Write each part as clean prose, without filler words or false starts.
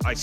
I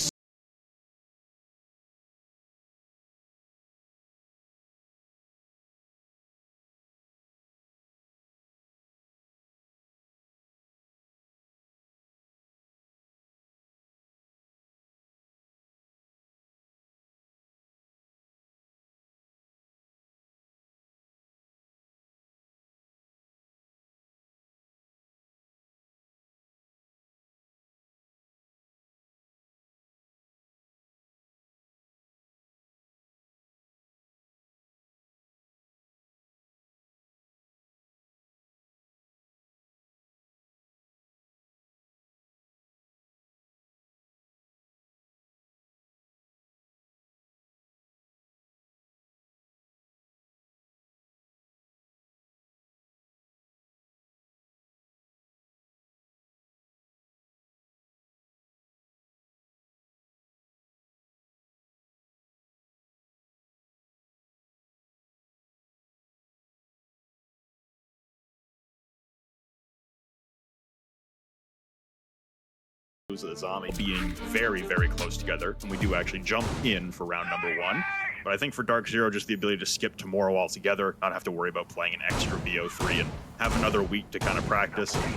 the zombie being very, very close together, and we do actually jump in for round number 1. But I think for DarkZero, just the ability to skip tomorrow altogether, not have to worry about playing an extra BO3, and have another week to kind of practice and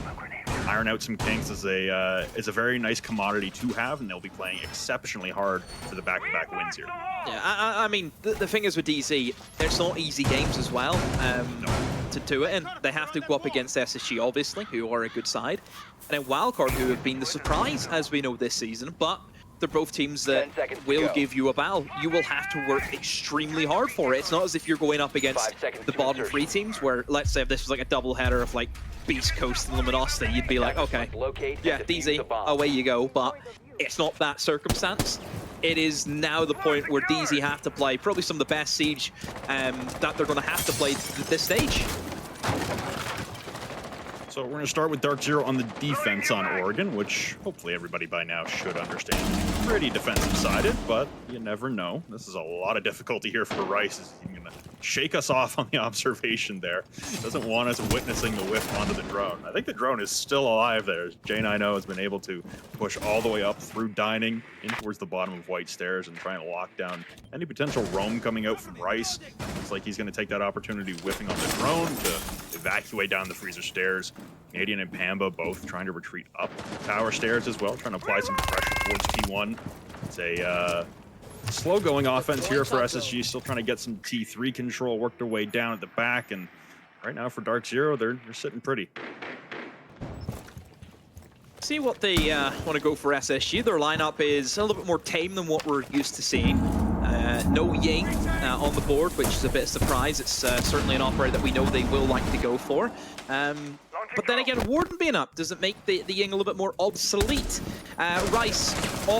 iron out some kinks is a very nice commodity to have, and they'll be playing exceptionally hard for the back-to-back wins here. Yeah, I mean, the thing is with DZ, it's not easy games as well to do it, and they have to go up against SSG, obviously, who are a good side, and then Wildcard, who have been the surprise, as we know this season, but they're both teams that will give you a battle. You will have to work extremely hard for it. It's not as if you're going up against the bottom 3 teams, where, let's say if this was like a double header of like Beast Coast and Luminosity, you'd be like, okay, yeah, DZ, away you go, but it's not that circumstance. It is now the point where DZ have to play probably some of the best Siege that they're going to have to play at this stage. So we're going to start with DarkZero on the defense on Oregon, which hopefully everybody by now should understand. Pretty defensive-sided, but you never know. This is a lot of difficulty here for Rice. He's going to shake us off on the observation there. Doesn't want us witnessing the whiff onto the drone. I think the drone is still alive there. J9O has been able to push all the way up through Dining in towards the bottom of White Stairs and trying to lock down any potential roam coming out from Rice. Looks like he's going to take that opportunity whiffing on the drone to evacuate down the freezer stairs. Canadian and Pamba both trying to retreat up tower stairs as well, trying to apply some pressure towards T1. It's a slow-going offense here for SSG, still trying to get some T3 control, work their way down at the back, and right now for DarkZero, they're sitting pretty. See what they want to go for SSG. Their lineup is a little bit more tame than what we're used to seeing. No Ying on the board, which is a bit of a surprise. It's certainly an operator that we know they will like to go for. But then again, Warden being up, does it make the Ying a little bit more obsolete? Rice,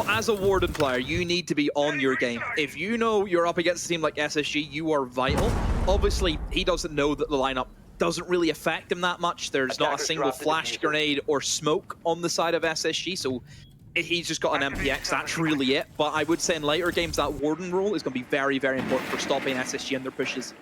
as a Warden player, you need to be on your game. If you know you're up against a team like SSG, you are vital. Obviously, he doesn't know that the lineup doesn't really affect him that much. There's not a single flash grenade or smoke on the side of SSG, so he's just got an MPX, that's really it. But I would say in later games, that Warden role is going to be very, very important for stopping SSG and their pushes.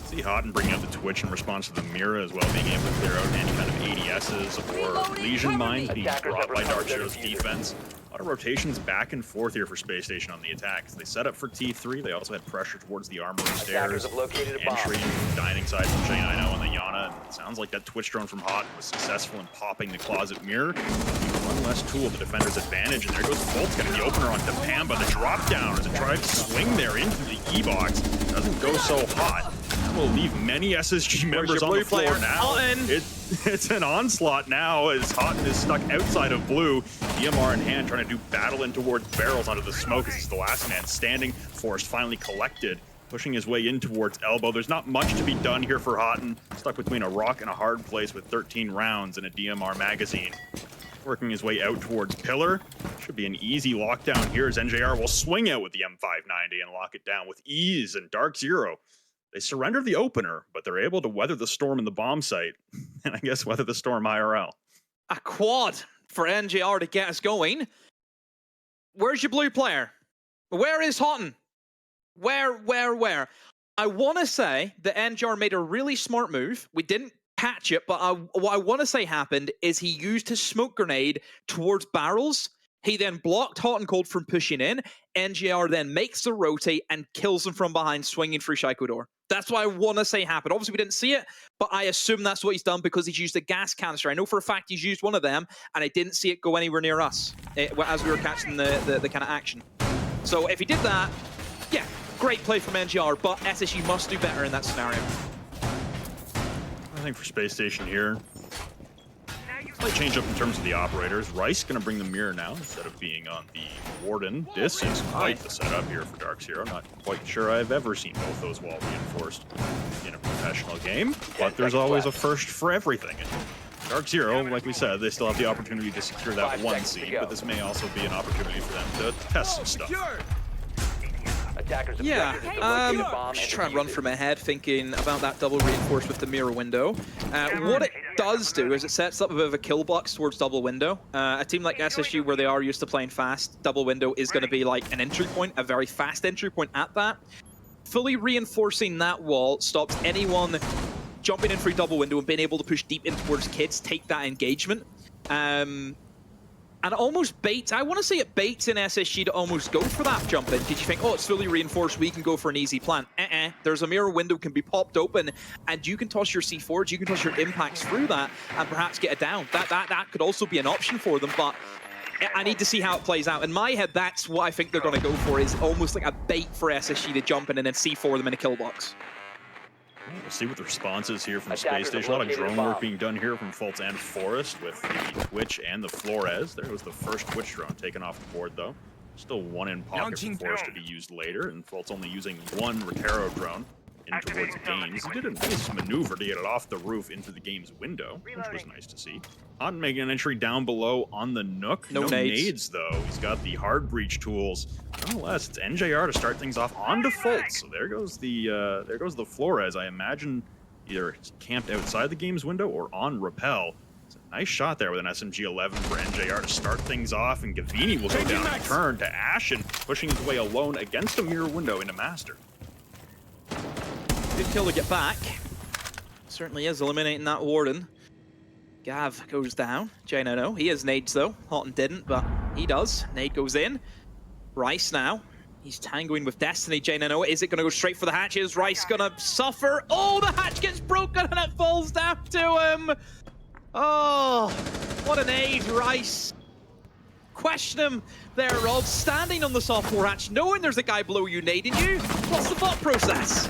See Houghton bringing out the Twitch in response to the Mira as well, being able to clear out any kind of ADSs or Legion mines being brought by DarkZero's defense. A lot of rotations back and forth here for Space Station on the attacks. They set up for T3, they also had pressure towards the armory stairs, entry into the dining side from J9O on the Yana. It sounds like that Twitch drone from Houghton was successful in popping the closet mirror. One less tool at the defender's advantage, and there goes Bolt's getting the opener onto Pamba. The drop down as it tried to swing there into the E-box. Doesn't go so hot. That will leave many SSG members on the floor now. It's an onslaught now as Houghton is stuck outside of blue. DMR in hand trying to do battle in towards barrels onto the smoke as he's the last man standing. Forrest finally collected, pushing his way in towards elbow. There's not much to be done here for Houghton. Stuck between a rock and a hard place with 13 rounds in a DMR magazine. Working his way out towards Pillar. Should be an easy lockdown here as NJR will swing out with the M590 and lock it down with ease. And DarkZero, they surrender the opener, but they're able to weather the storm in the bomb site. And I guess weather the storm IRL. A quad for NJR to get us going. Where's your blue player? Where is Houghton? Where? I want to say that NJR made a really smart move. We didn't catch it, but what I want to say happened is he used his smoke grenade towards barrels He then blocked Hot and Cold from pushing in. NGR then makes the rotate and kills him from behind, swinging through Shaiko door. That's what I want to say happened. Obviously, we didn't see it, but I assume that's what he's done because he's used a gas canister. I know for a fact he's used one of them, and I didn't see it go anywhere near us as we were catching the kind of action. So if he did that, yeah, great play from NGR, but SSG must do better in that scenario. I think for Space Station here, slight change up in terms of the operators. Rice going to bring the mirror now instead of being on the Warden. This is quite the setup here for DarkZero. Not quite sure I've ever seen both those wall reinforced in a professional game, but there's always a first for everything. And DarkZero, like we said, they still have the opportunity to secure that one seed, but this may also be an opportunity for them to test some stuff. Yeah, just trying to run from ahead, thinking about that double reinforce with the mirror window. What it does do is it sets up a bit of a kill box towards double window. A team like SSG, where they are used to playing fast, double window is going to be like an entry point, a very fast entry point at that. Fully reinforcing that wall stops anyone jumping in through double window and being able to push deep in towards kids, take that engagement. And almost baits, I want to say it baits in SSG to almost go for that jump in, because you think, oh, it's fully reinforced, we can go for an easy plant. There's a mirror window can be popped open, and you can toss your C4s, you can toss your impacts through that, and perhaps get it down. That could also be an option for them, but I need to see how it plays out. In my head, that's what I think they're going to go for, is almost like a bait for SSG to jump in and then C4 them in a kill box. We'll see what the response is here from Space Station. A lot of drone work being done here from Fultz and Forest with the Twitch and the Flores. There was the first Twitch drone taken off the board, though. Still one in pocket for Forest to be used later, and Fultz only using one Rotero drone in towards games. He did a nice maneuver to get it off the roof into the game's window, which was nice to see. Houghton making an entry down below on the Nook. No nades, though. He's got the hard breach tools. Nonetheless, it's NJR to start things off on default. So there goes the Flores. I imagine either camped outside the game's window or on rappel. It's a nice shot there with an SMG-11 for NJR to start things off, and Gavini will go down and turn to Ashen, pushing his way alone against a mirror window into Master. Good kill to get back. Certainly is eliminating that Warden. Gav goes down. J-No-No. He has nades though. Houghton didn't, but he does. Nade goes in. Rice now. He's tangoing with Destiny. J-No-No. Is it going to go straight for the hatch? Is Rice going to suffer? Oh, the hatch gets broken and it falls down to him. Oh, what an aid, Rice. Question him there, Rob. Standing on the software hatch, knowing there's a guy below you nading you. What's the thought process?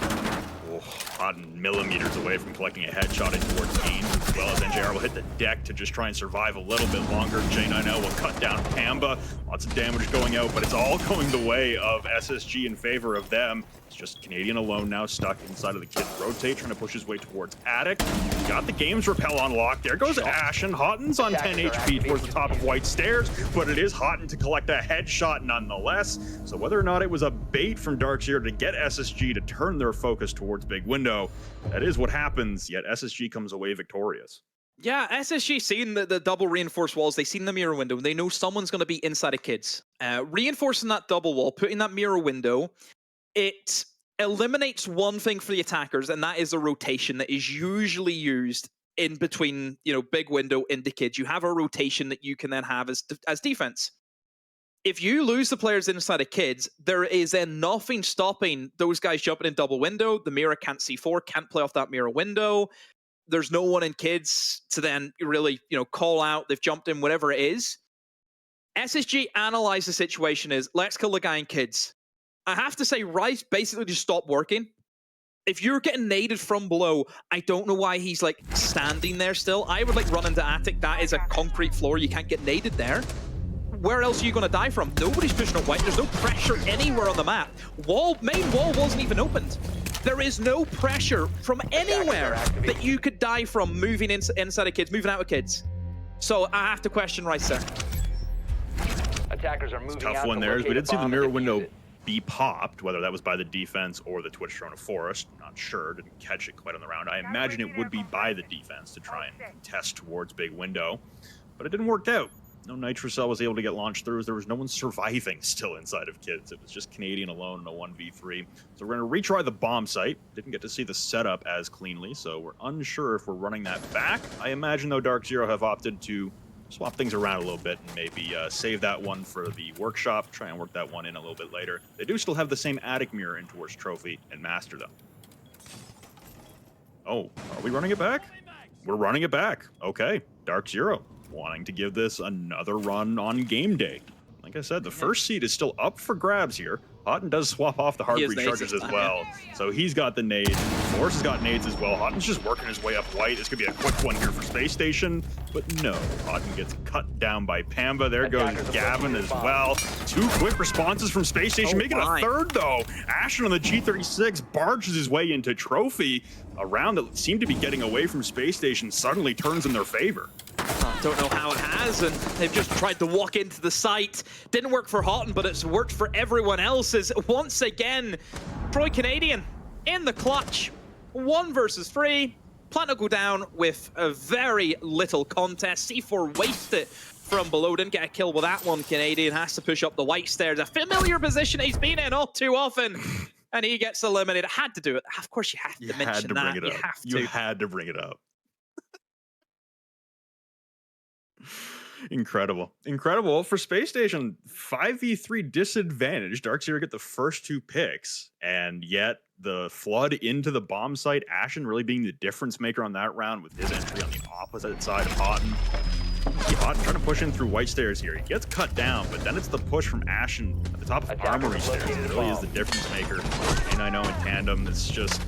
Houghton millimeters away from collecting a headshot in towards games, as well as NJR will hit the deck to just try and survive a little bit longer. J9L will cut down Pamba. Lots of damage going out, but it's all going the way of SSG in favor of them. It's just Canadian alone now stuck inside of the kid's rotate, trying to push his way towards Attic. Got the game's rappel on lock. There goes Ashen. Houghton's on 10 HP towards the top of White Stairs, but it is Houghton to collect a headshot nonetheless. So whether or not it was a bait from DarkZero to get SSG to turn their focus towards Big Window, that is what happens, yet SSG comes away victorious. Yeah, SSG seeing the double reinforced walls, they seen the mirror window, and they know someone's going to be inside of kids. Reinforcing that double wall, putting that mirror window, it eliminates one thing for the attackers, and that is a rotation that is usually used in between, big window into kids. You have a rotation that you can then have as defense. If you lose the players inside of kids, there is then nothing stopping those guys jumping in double window. The mirror can't C4, can't play off that mirror window. There's no one in kids to then really, call out. They've jumped in, whatever it is. SSG analyze the situation as, let's kill the guy in kids. I have to say, Rice basically just stopped working. If you're getting naded from below, I don't know why he's standing there still. I would run into Attic. That is a concrete floor. You can't get naded there. Where else are you going to die from? Nobody's pushing up White. There's no pressure anywhere on the map. Main wall wasn't even opened. There is no pressure from anywhere that you could die from moving inside of kids, moving out of kids. So I have to question Rice there. Attackers are moving. Tough one there. We did see the mirror window be popped, whether that was by the defense or the Twitch drone of Forest. Not sure. Didn't catch it quite on the round. I imagine it would be by the defense to try and contest towards Big Window, but it didn't work out. No Nitrocell was able to get launched through, as there was no one surviving still inside of kids. It was just Canadian alone in a 1v3. So we're going to retry the bomb site. Didn't get to see the setup as cleanly, so we're unsure if we're running that back. I imagine, though, DarkZero have opted to swap things around a little bit and maybe save that one for the workshop, try and work that one in a little bit later. They do still have the same attic mirror in towards Trophy and Master, though. Oh, are we running it back? We're running it back. Okay, DarkZero wanting to give this another run on game day. Like I said, the first seed is still up for grabs here. Houghton does swap off the hard breach charges as well. So he's got the nades. Force has got nades as well. Houghton's just working his way up white. This could be a quick one here for Space Station. But no, Houghton gets cut down by Pamba. There goes Gavin as well. 2 quick responses from Space Station, making a third though. Ashen on the G36 barges his way into Trophy. A round that seemed to be getting away from Space Station suddenly turns in their favor. Don't know how it has, and they've just tried to walk into the site. Didn't work for Houghton, but it's worked for everyone else. As once again, Troy Canadian in the clutch. 1 versus 3. Plan to go down with a very little contest. C4 wasted from below. Didn't get a kill with that one. Canadian has to push up the white stairs. A familiar position he's been in all too often. And he gets eliminated. Had to do it. Of course you have to mention that. You have to. You had to bring it up. Incredible. Incredible for Space Station. 5v3 disadvantage. DarkZero get the first 2 picks, and yet the flood into the bomb site, Ashen really being the difference maker on that round with his entry on the opposite side of Houghton. Houghton trying to push in through white stairs here. He gets cut down, but then it's the push from Ashen at the top of Armory stairs. It really is the difference maker. And I know in tandem, it's just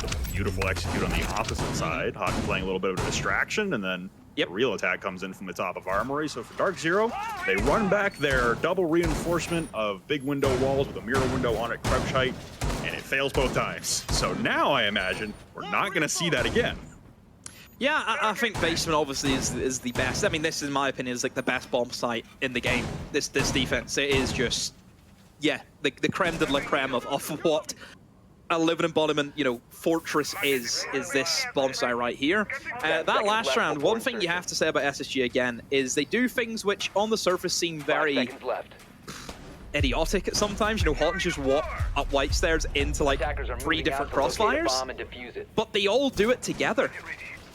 a beautiful execute on the opposite side. Houghton playing a little bit of a distraction, and then a real attack comes in from the top of Armory. So for DarkZero, they run back their double reinforcement of big window walls with a mirror window on it, crouch height, and it fails both times. So now I imagine we're not going to see that again. Yeah, I think basement obviously is the best. I mean, this, in my opinion, is like the best bomb site in the game. This defense, it is just, yeah, the creme de la creme of what a living embodiment, you know, fortress is this bomb site right here. That last round, one thing you have to say about SSG again is they do things which on the surface seem very idiotic at sometimes. You know, Houghton just walk up white stairs into like 3 different crossfires, but they all do it together.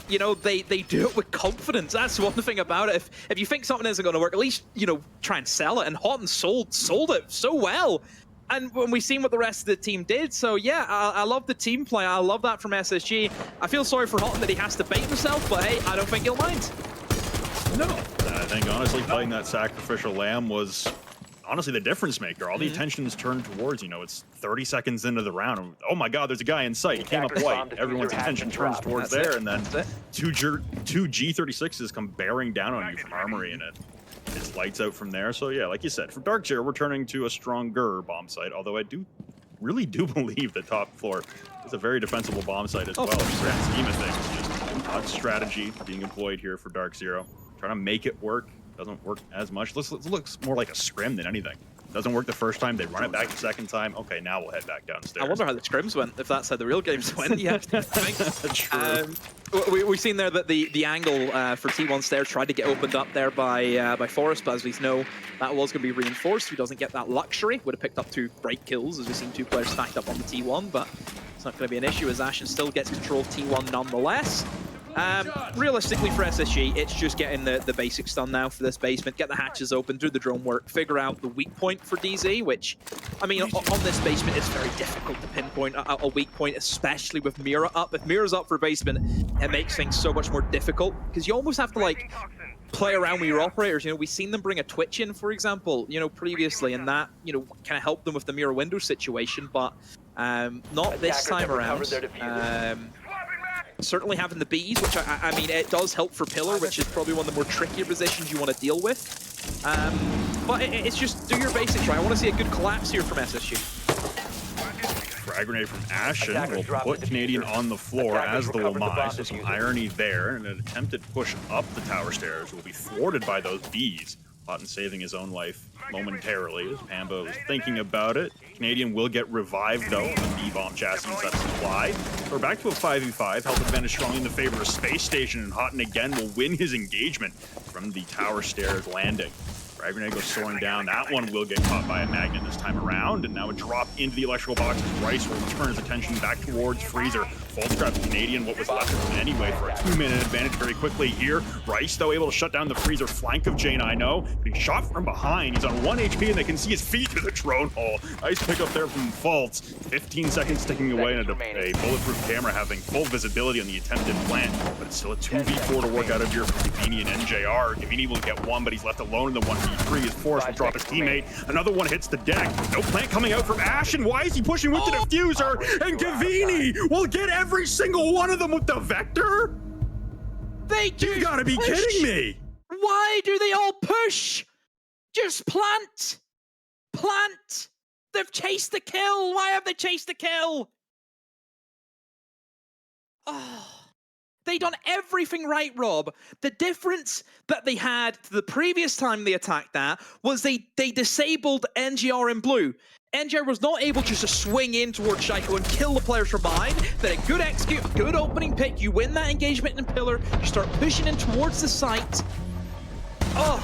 You know, they do it with confidence. That's one thing about it. If you think something isn't going to work, at least, you know, try and sell it. And Houghton sold it so well. And when we've seen what the rest of the team did, so yeah, I love the team play. I love that from SSG. I feel sorry for Houghton that he has to bait himself, but hey, I don't think he'll mind. No, I think honestly playing that sacrificial lamb was honestly the difference maker. All the attention is turned towards, you know, it's 30 seconds into the round. And, oh my God, there's a guy in sight. He came up white. Everyone's attention turns towards there, and then two G36s come bearing down on you from Armory, and it's lights out from there. So yeah, like you said, for DarkZero, we're turning to a stronger bomb site, although I really do believe the top floor is a very defensible bomb site as well. In the grand scheme of things, just odd strategy being employed here for DarkZero. Trying to make it work. Doesn't work as much. This looks more like a scrim than anything. Doesn't work the first time, they run it back the second time. Okay, now we'll head back downstairs. I wonder how the scrims went, if that's how the real games went. Yeah, we've seen there that the angle for T1 stairs tried to get opened up there by Forrest, but as we know, that was going to be reinforced. He doesn't get that luxury. Would have picked up 2 break kills, as we've seen 2 players stacked up on the T1, but it's not going to be an issue as Ashen still gets control of T1 nonetheless. Realistically for SSG, it's just getting the basics done now for this basement. Get the hatches open, do the drone work, figure out the weak point for DZ, which, I mean, on this basement, it's very difficult to pinpoint a weak point, especially with Mira up. If Mira's up for basement, it makes things so much more difficult, because you almost have to, like, play around with your operators. You know, we've seen them bring a Twitch in, for example, you know, previously, and that, you know, kind of helped them with the Mira window situation, but not this time around. Certainly having the bees, which I mean, it does help for Pillar, which is probably one of the more trickier positions you want to deal with. But it's just do your basics right. I want to see a good collapse here from SSG. Frag grenade from Ashen will put Canadian on the floor as the Lamai, so some irony there, and an attempted push up the tower stairs will be thwarted by those bees. Houghton saving his own life momentarily as Pamba was thinking about it. Canadian will get revived though on the B-bomb chassis that's supplied. We're back to a 5v5. Health advantage strongly in the favor of Space Station, and Houghton again will win his engagement from the tower stairs landing. Frag grenade goes soaring down. That one will get caught by a magnet this time around, and now a drop into the electrical box as Rice will turn his attention back towards Freezer. Fultz grabs Canadian, what was left of him anyway, for a 2-minute advantage very quickly here. Rice, though, able to shut down the Freezer flank of J9O, but he's shot from behind. He's on 1 HP, and they can see his feet through the drone hole. Nice pick up there from Fultz. 15 seconds ticking away, and a bulletproof camera having full visibility on the attempted plant, but it's still a 2v4 to work out of here for Gavini and NJR. Gavini will get one, but he's left alone in the 1v3. His force will drop his teammate. Another one hits the deck. No plant coming out from Ashen. Why is he pushing with the diffuser? And Gavini will get every single one of them with the Vector? You gotta be kidding me! Why do they all push? Just plant! Plant! They've chased the kill! Why have they chased the kill? Oh, they done everything right, Rob. The difference that they had to the previous time they attacked that was they disabled NGR in blue. NGR was not able just to swing in towards Shaiko and kill the players from behind. Then a good execute, a good opening pick, you win that engagement in pillar, you start pushing in towards the site. Oh,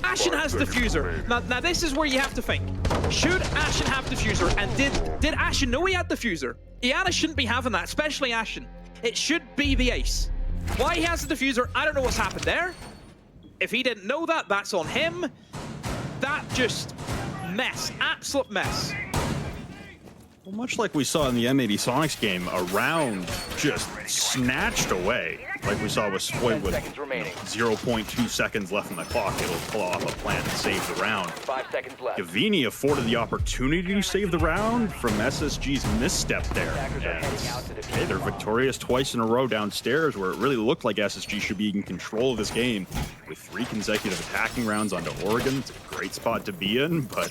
Ashen has diffuser. Now this is where you have to think. Should Ashen have diffuser? And did Ashen know he had diffuser? Iana shouldn't be having that, especially Ashen. It should be the ace. Why he has the diffuser, I don't know what's happened there. If he didn't know that, that's on him. That just mess, absolute mess. Well, much like we saw in the M80 Sonics game, a round just snatched away. Like we saw with Spoit with 0.2 seconds left on the clock, it'll pull off a plant and save the round. 5 seconds left. Gavini afforded the opportunity to save the round from SSG's misstep there. And, hey, they're victorious twice in a row downstairs, where it really looked like SSG should be in control of this game. With 3 consecutive attacking rounds onto Oregon, it's a great spot to be in, but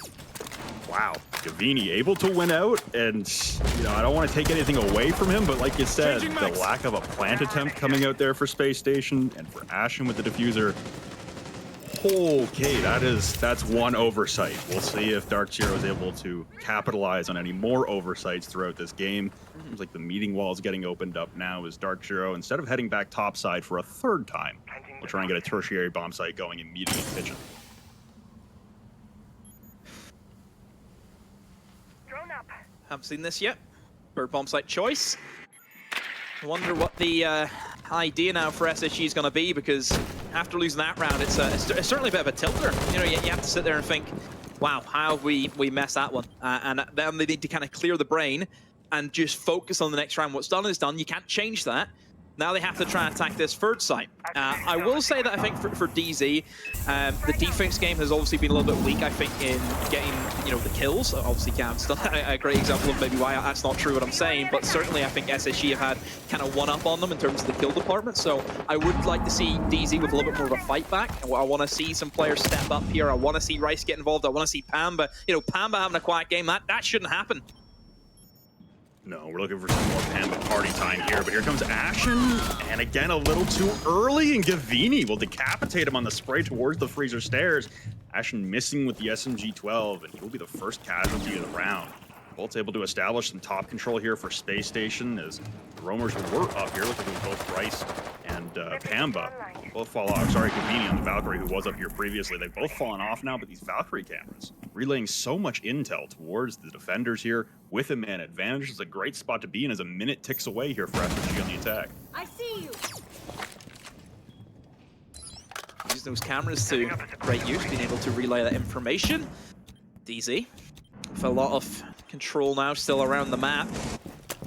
wow, Gavini able to win out, and you know, I don't want to take anything away from him, but like you said, the lack of a plant attempt coming out there for Space Station, and for Ashen with the diffuser. Okay, that's one oversight. We'll see if DarkZero is able to capitalize on any more oversights throughout this game. Seems like the meeting wall is getting opened up now as DarkZero, instead of heading back topside for a 3rd time, will try and get a tertiary bomb site going immediately in kitchen. Haven't seen this yet. Bird bomb site choice. I wonder what the idea now for SSG is going to be, because after losing that round, it's certainly a bit of a tilter. You know, you have to sit there and think, wow, how have we messed that one? And then they need to kind of clear the brain and just focus on the next round. What's done is done. You can't change that. Now they have to try and attack this 3rd site. I will say that I think for DZ, the defense game has obviously been a little bit weak, I think, in getting, you know, the kills. Obviously, Cam's done a great example of maybe why that's not true what I'm saying, but certainly I think SSG have had kind of one up on them in terms of the kill department. So I would like to see DZ with a little bit more of a fight back. I want to see some players step up here. I want to see Rice get involved. I want to see Pamba. You know, Pamba having a quiet game, that shouldn't happen. No, we're looking for some more Pamba party time here, but here comes Ashen, and again, a little too early, and Gavini will decapitate him on the spray towards the Freezer stairs. Ashen missing with the SMG-12, and he will be the first casualty of the round. Bolt's able to establish some top control here for Space Station, as the roamers were up here, looking at both Rice and Pamba. Both fall off. Sorry, Gavini on the Valkyrie, who was up here previously. They've both fallen off now, but these Valkyrie cameras relaying so much intel towards the defenders here with a man advantage. It's a great spot to be in as a minute ticks away here for SSG on the attack. I see you. Use those cameras to great use, being able to relay that information. DZ with a lot of control now still around the map.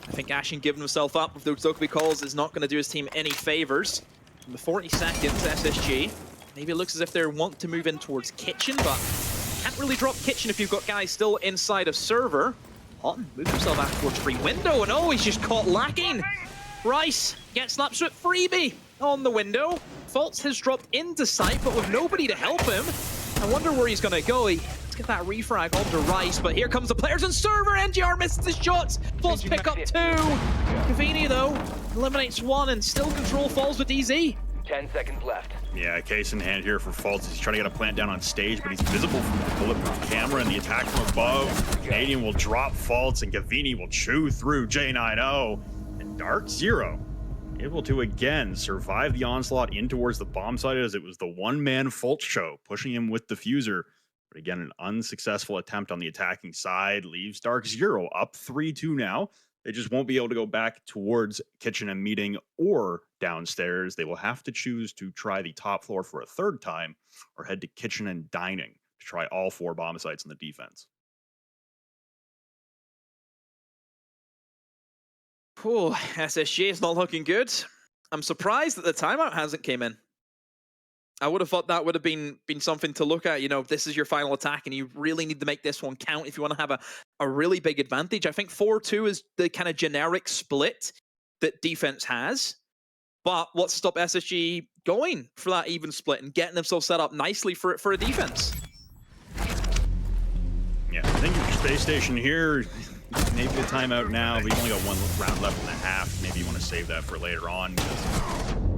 I think Ashen giving himself up with those Dokkaebi calls is not going to do his team any favors. In the 40 seconds, SSG, maybe it looks as if they want to move in towards Kitchen, but can't really drop Kitchen if you've got guys still inside of server. Houghton moves himself out towards free window, and oh, he's just caught lacking. Rice gets an absolute freebie on the window. Fultz has dropped into sight, but with nobody to help him. I wonder where he's going to go. Let's get that refrag onto Rice, but here comes the players on server. NGR misses his shots. Fultz pick up 2. Gavini, though, eliminates 1, and still control falls with DZ. 10 seconds left. Yeah, case in hand here for Fultz. He's trying to get a plant down on stage, but he's visible from the bulletproof camera, and the attack from above. Canadian will drop Fultz, and Gavini will chew through J9O. And DarkZero able to again survive the onslaught in towards the bomb site, as it was the one-man Fultz show pushing him with diffuser. But again, an unsuccessful attempt on the attacking side leaves DarkZero up 3-2 now. They just won't be able to go back towards kitchen and meeting or downstairs. They will have to choose to try the top floor for a third time or head to kitchen and dining to try all 4 bomb sites in the defense. Oh, SSG is not looking good. I'm surprised that the timeout hasn't came in. I would have thought that would have been something to look at. You know, this is your final attack, and you really need to make this one count if you want to have a really big advantage. I think 4-2 is the kind of generic split that defense has. But what's to stop SSG going for that even split and getting themselves set up nicely for a defense? Yeah, I think your space station here, maybe the timeout now, but you only got 1 round left in the half. Maybe you want to save that for later on.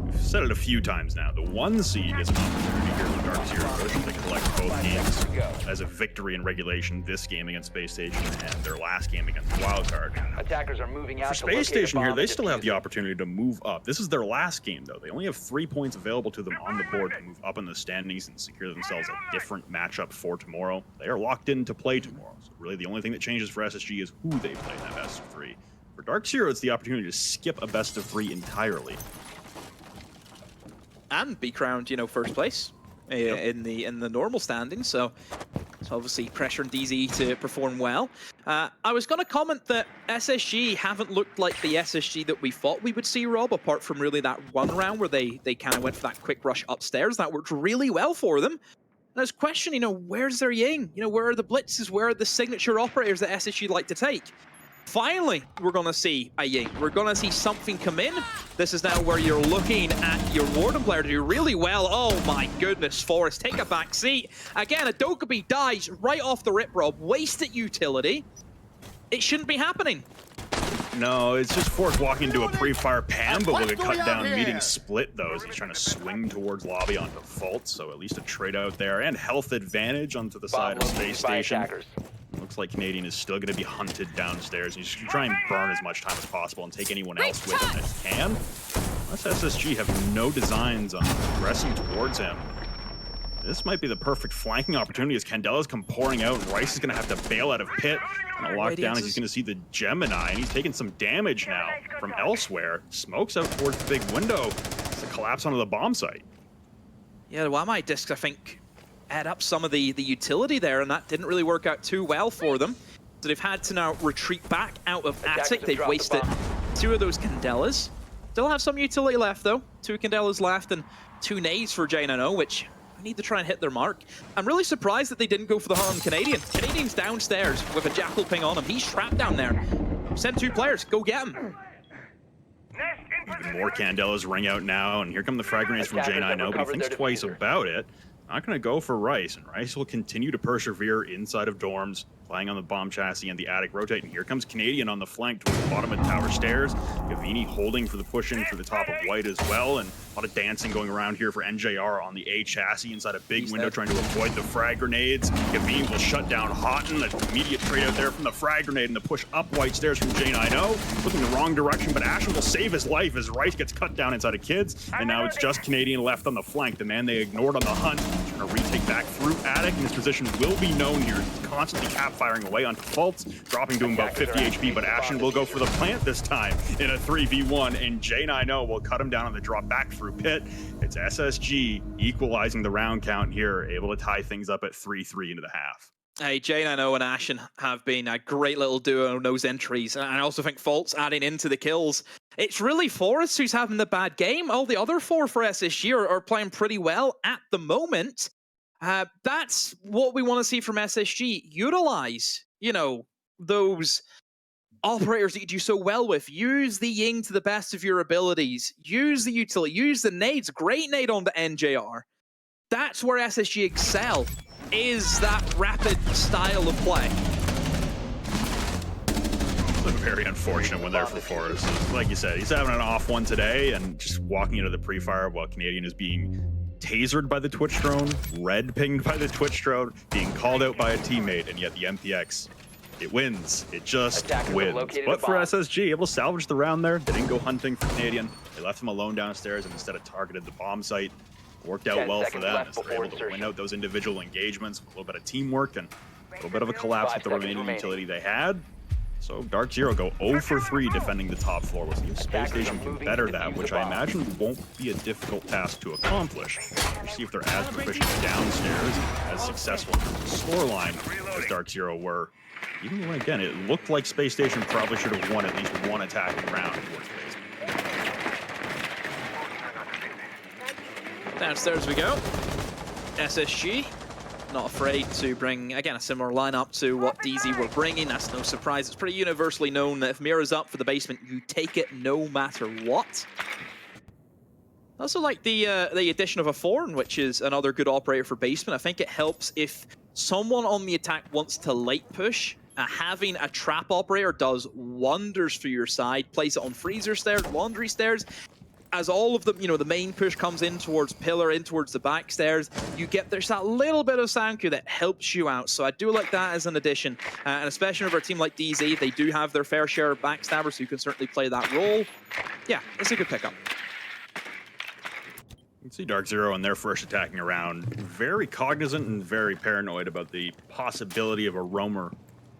We've said it a few times now. The 1 seed is an opportunity here for DarkZero pushing to collect both games as a victory in regulation this game against Space Station and their last game against Wildcard. Attackers are moving out. For Space Station here, they still have the opportunity to move up. This is their last game, though. They only have 3 points available to them on the board to move up in the standings and secure themselves a different matchup for tomorrow. They are locked in to play tomorrow. So really the only thing that changes for SSG is who they play in that best of 3. For DarkZero, it's the opportunity to skip a best of 3 entirely. And be crowned, you know, first place in the normal standings. So it's obviously pressuring DZ to perform well. I was going to comment that SSG haven't looked like the SSG that we thought we would see, Rob, apart from really that 1 round where they kind of went for that quick rush upstairs. That worked really well for them. And I was questioning, you know, where's their Ying? You know, where are the blitzes? Where are the signature operators that SSG like to take? Finally, we're going to see a Ying. We're going to see something come in. This is now where you're looking at your Warden player to do really well. Oh my goodness, Forrest, take a back seat. Again, Adokabi dies right off the rip, Rob. Wasted utility. It shouldn't be happening. No, it's just Forrest walking into a pre-fire Pam, but with a cut down meeting split, though, as he's trying to swing towards lobby on default. So at least a trade out there and health advantage onto the side of Space Station. Looks like Canadian is still going to be hunted downstairs. He's going to try and burn as much time as possible and take anyone else with him that he can. Unless SSG have no designs on progressing towards him. This might be the perfect flanking opportunity as Candela's come pouring out, and Rice is going to have to bail out of pit. And a lockdown as he's going to see the Gemini, and he's taking some damage now from elsewhere. Smokes out towards the big window. It's a collapse onto the bomb site. Yeah, the Wamai discs, I think, add up some of the utility there, and that didn't really work out too well for them. So they've had to now retreat back out of Attic. They've wasted 2 of those Candelas. Still have some utility left, though. 2 Candelas left and 2 nades for J9O, which need to try and hit their mark. I'm really surprised that they didn't go for the heart on Canadian. Canadian's downstairs with a Jackal ping on him. He's trapped down there. Send 2 players. Go get him. Even more Candelas ring out now, and here come the frag grenades from J9O, but he thinks twice about it. Not going to go for Rice, and Rice will continue to persevere inside of dorms, flying on the bomb chassis and the attic rotate. And here comes Canadian on the flank towards the bottom of tower stairs. Gavini holding for the push-in for the top of white as well, and a lot of dancing going around here for NJR on the A chassis inside a big window, trying to avoid the frag grenades. Gavini will shut down Houghton. An immediate trade out there from the frag grenade and the push up white stairs from J9O. Looking the wrong direction, but Ashen will save his life as Rice gets cut down inside of Kids. And now it's just Canadian left on the flank, the man they ignored on the hunt. Trying to retake back through attic, and his position will be known here. He's constantly cap firing away on defaults, dropping to him about 50 HP, but Ashen will go for the plant this time in a 3v1, and J9O will cut him down on the drop back through pit. It's SSG equalizing the round count here, able to tie things up at 3-3 into the half. Hey, J9O and Ashen have been a great little duo in those entries, and I also think Fault's adding into the kills. It's really Forrest who's having the bad game. All the other 4 for SSG are playing pretty well at the moment. That's what we want to see from SSG. Utilize, you know, those operators that you do so well with. Use the Ying to the best of your abilities. Use the utility. Use the nades. Great nade on the NJR. That's where SSG excel, is that rapid style of play. Very unfortunate one there for Forrest. Like you said, he's having an off one today and just walking into the pre-fire while Canadian is being tasered by the Twitch drone, red pinged by the Twitch drone, being called out by a teammate, and yet the MPX it wins. It just Attackers have wins. located But a for bomb. SSG, able to salvage the round there. They didn't go hunting for Canadian. They left him alone downstairs and instead of targeted the bomb site. Worked out 10 well for seconds them left as they're before able to win insertion. out those individual engagements with a little bit of teamwork and a little bit of a collapse 5 with the seconds remaining remaining. utility they had. So DarkZero go 0 for 3 defending the top floor. We'll see if Space Attackers are Station can moving better to that, defuse which the I bomb. imagine won't be a difficult task to accomplish. We'll see if they're as proficient downstairs, as successful in the score line as DarkZero were. Even when, again, it looked like Space Station probably should have won at least one attacking round towards basement. Downstairs we go. SSG, not afraid to bring, again, a similar lineup to what DZ were bringing. That's no surprise. It's pretty universally known that if Mira's up for the basement, you take it no matter what. I also like the addition of a Thorn, which is another good operator for basement. I think it helps if someone on the attack wants to late push. Having a trap operator does wonders for your side. Place it on freezer stairs, laundry stairs. As all of them, the main push comes in towards pillar, in towards the back stairs, there's that little bit of sound cue that helps you out. So I do like that as an addition. And especially for a team like DZ, they do have their fair share of backstabbers, so you can certainly play that role. Yeah, it's a good pickup. You can see DarkZero in their first attacking round, very cognizant and very paranoid about the possibility of a roamer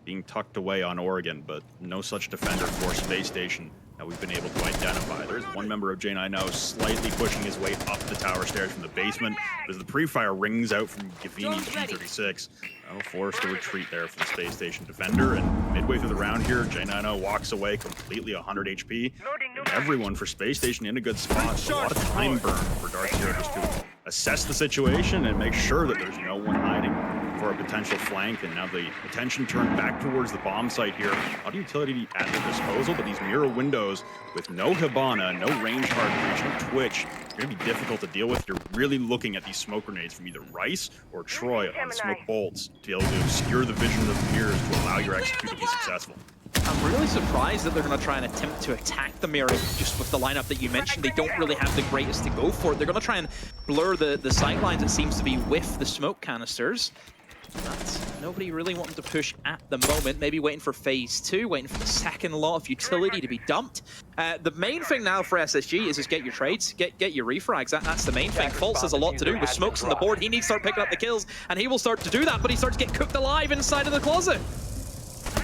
being tucked away on Oregon, but no such defender for Space Station that we've been able to identify. There's one member of J9 now slightly pushing his way up the tower stairs from the basement. As the pre-fire rings out from Gavini's G36, that'll force the retreat there for the Space Station defender. And midway through the round here, J9 walks away completely 100 HP. And everyone for Space Station in a good spot. So a lot of time burn for DarkZero just to assess the situation and make sure that there's no one hiding for a potential flank. And now the attention turned back towards the bomb site here. A lot of utility at their disposal, but these mirror windows with no Hibana, no range hard breach, no twitch, are going to be difficult to deal with. You're really looking at these smoke grenades from either Rice or Troy on smoke bolts to be able to obscure the vision of the mirrors to allow your execute to be successful. I'm really surprised that they're going to try and attempt to attack the mirror just with the lineup that you mentioned. They don't really have the greatest to go for it. They're going to try and blur the sight lines, it seems to be, with the smoke canisters. But nobody really wanting to push at the moment. Maybe waiting for phase 2, waiting for the second lot of utility to be dumped. The main thing now for SSG is just get your trades, get your refrags. That's the main thing. Fultz has a lot to do with smokes on the board. He needs to start picking up the kills, and he will start to do that, but he starts to get cooked alive inside of the closet.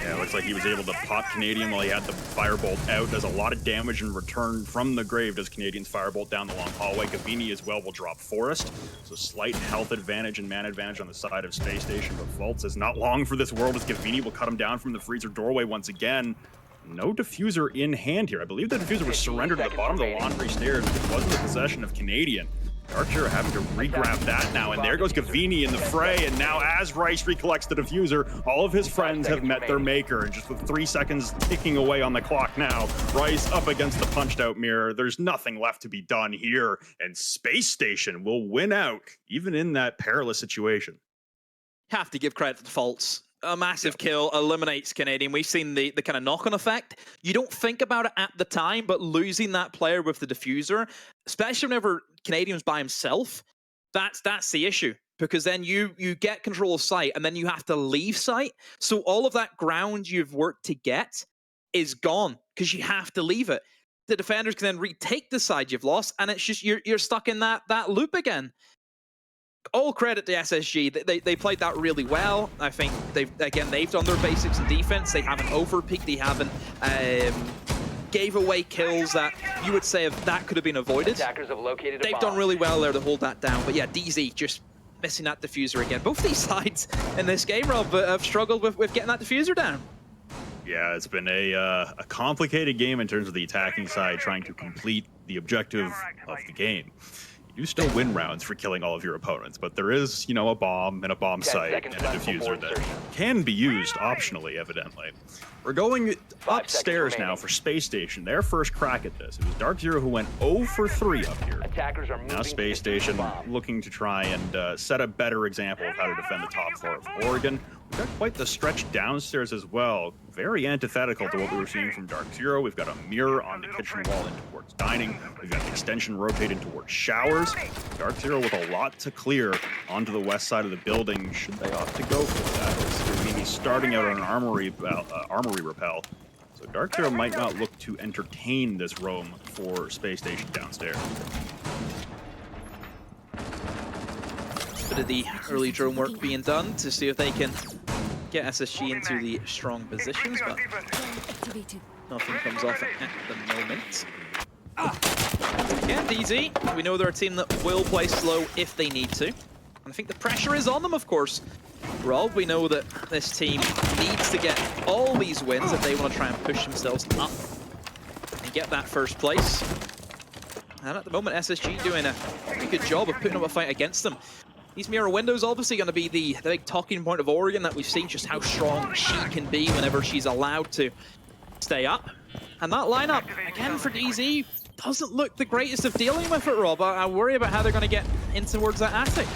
Yeah, it looks like he was able to pop Canadian while he had the firebolt out. Does a lot of damage in return from the grave. Does Canadian's firebolt down the long hallway. Gavini as well will drop Forest. So slight health advantage and man advantage on the side of Space Station. But Fultz is not long for this world as Gavini will cut him down from the freezer doorway once again. No diffuser in hand here. I believe the diffuser was surrendered at the bottom of the laundry stairs. It was in the possession of Canadian. DarkZero having to re-grab that now, and there goes Gavini in the fray, and now as Rice recollects the diffuser, all of his friends have met their maker, and just with 3 seconds ticking away on the clock now, Rice up against the punched-out mirror. There's nothing left to be done here, and Space Station will win out, even in that perilous situation. Have to give credit to Fultz. A massive kill eliminates Canadian. We've seen the kind of knock-on effect. You don't think about it at the time, but losing that player with the diffuser, especially whenever Canadian was by himself, that's the issue. Because then you get control of site, and then you have to leave site. So all of that ground you've worked to get is gone, because you have to leave it. The defenders can then retake the side you've lost, and it's just you're stuck in that loop again. All credit to SSG. They played that really well. I think they've done their basics in defense. They haven't overpeaked. They haven't gave away kills that you would say if that could have been avoided. Attackers have located a They've bomb. done really well there to hold that down. But yeah, DZ just missing that diffuser again. Both these sides in this game, Rob, have struggled with getting that diffuser down. Yeah, it's been a complicated game in terms of the attacking side, trying to complete the objective of the game. You still win rounds for killing all of your opponents, but there is, a bomb and a bomb site and a diffuser that can be used optionally, evidently. We're going upstairs now for Space Station. Their first crack at this. It was DarkZero who went 0 for 3 up here. Attackers are moving Now Space Station looking to try and set a better example of how to defend the top floor of Oregon. We've got quite the stretch downstairs as well. Very antithetical to what we were seeing from DarkZero. We've got a mirror on the kitchen wall in towards dining. We've got the extension rotated towards showers. DarkZero with a lot to clear onto the west side of the building. Should they opt to go for that? As Gavini starting out on an armory rappel. So DarkZero might not look to entertain this roam for Space Station downstairs. Bit of the early drone work being done to see if they can get SSG into the strong positions, but nothing comes off at the moment. Again, DZ, we know they're a team that will play slow if they need to. And I think the pressure is on them, of course. Rob, we know that this team needs to get all these wins if they want to try and push themselves up and get that first place. And at the moment, SSG doing a pretty good job of putting up a fight against them. These mirror windows obviously going to be the big talking point of Oregon, that we've seen just how strong she can be whenever she's allowed to stay up. And that lineup, again for DZ, doesn't look the greatest of dealing with it, Rob. I worry about how they're going to get in towards that attic.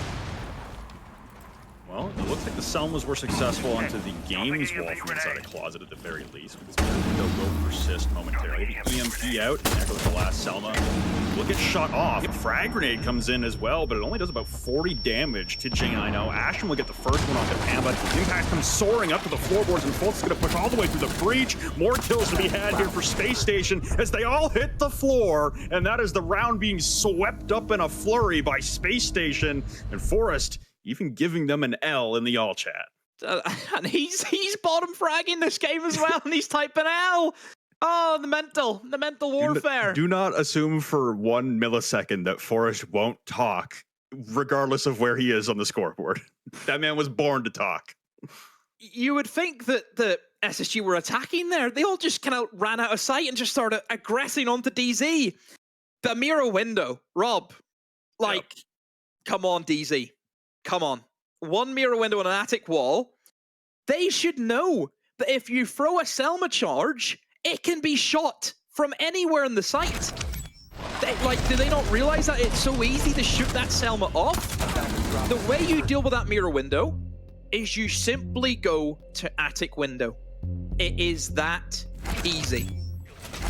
Well, it looks like the Selmas were successful onto the games wall from inside a closet at the very least. This window will persist momentarily. The EMP out, and there goes the last Selma. Will get shot off. A frag grenade comes in as well, but it only does about 40 damage to J9O. Ashton will get the first one onto Pamba. Impact comes soaring up to the floorboards, and Fultz is going to push all the way through the breach. More kills to be had here for Space Station as they all hit the floor, and that is the round being swept up in a flurry by Space Station. And Forrest even giving them an L in the all chat. And he's bottom fragging this game as well, and he's typing L. Oh, the mental warfare. Do not assume for 1 millisecond that Forrest won't talk, regardless of where he is on the scoreboard. That man was born to talk. You would think that the SSG were attacking there. They all just kind of ran out of sight and just started aggressing onto DZ. The mirror window, Rob, like, come on, DZ. Come on. One mirror window on an attic wall. They should know that if you throw a Selma charge, it can be shot from anywhere in the site. Do they not realize that it's so easy to shoot that Selma off? The way you deal with that mirror window is you simply go to attic window. It is that easy.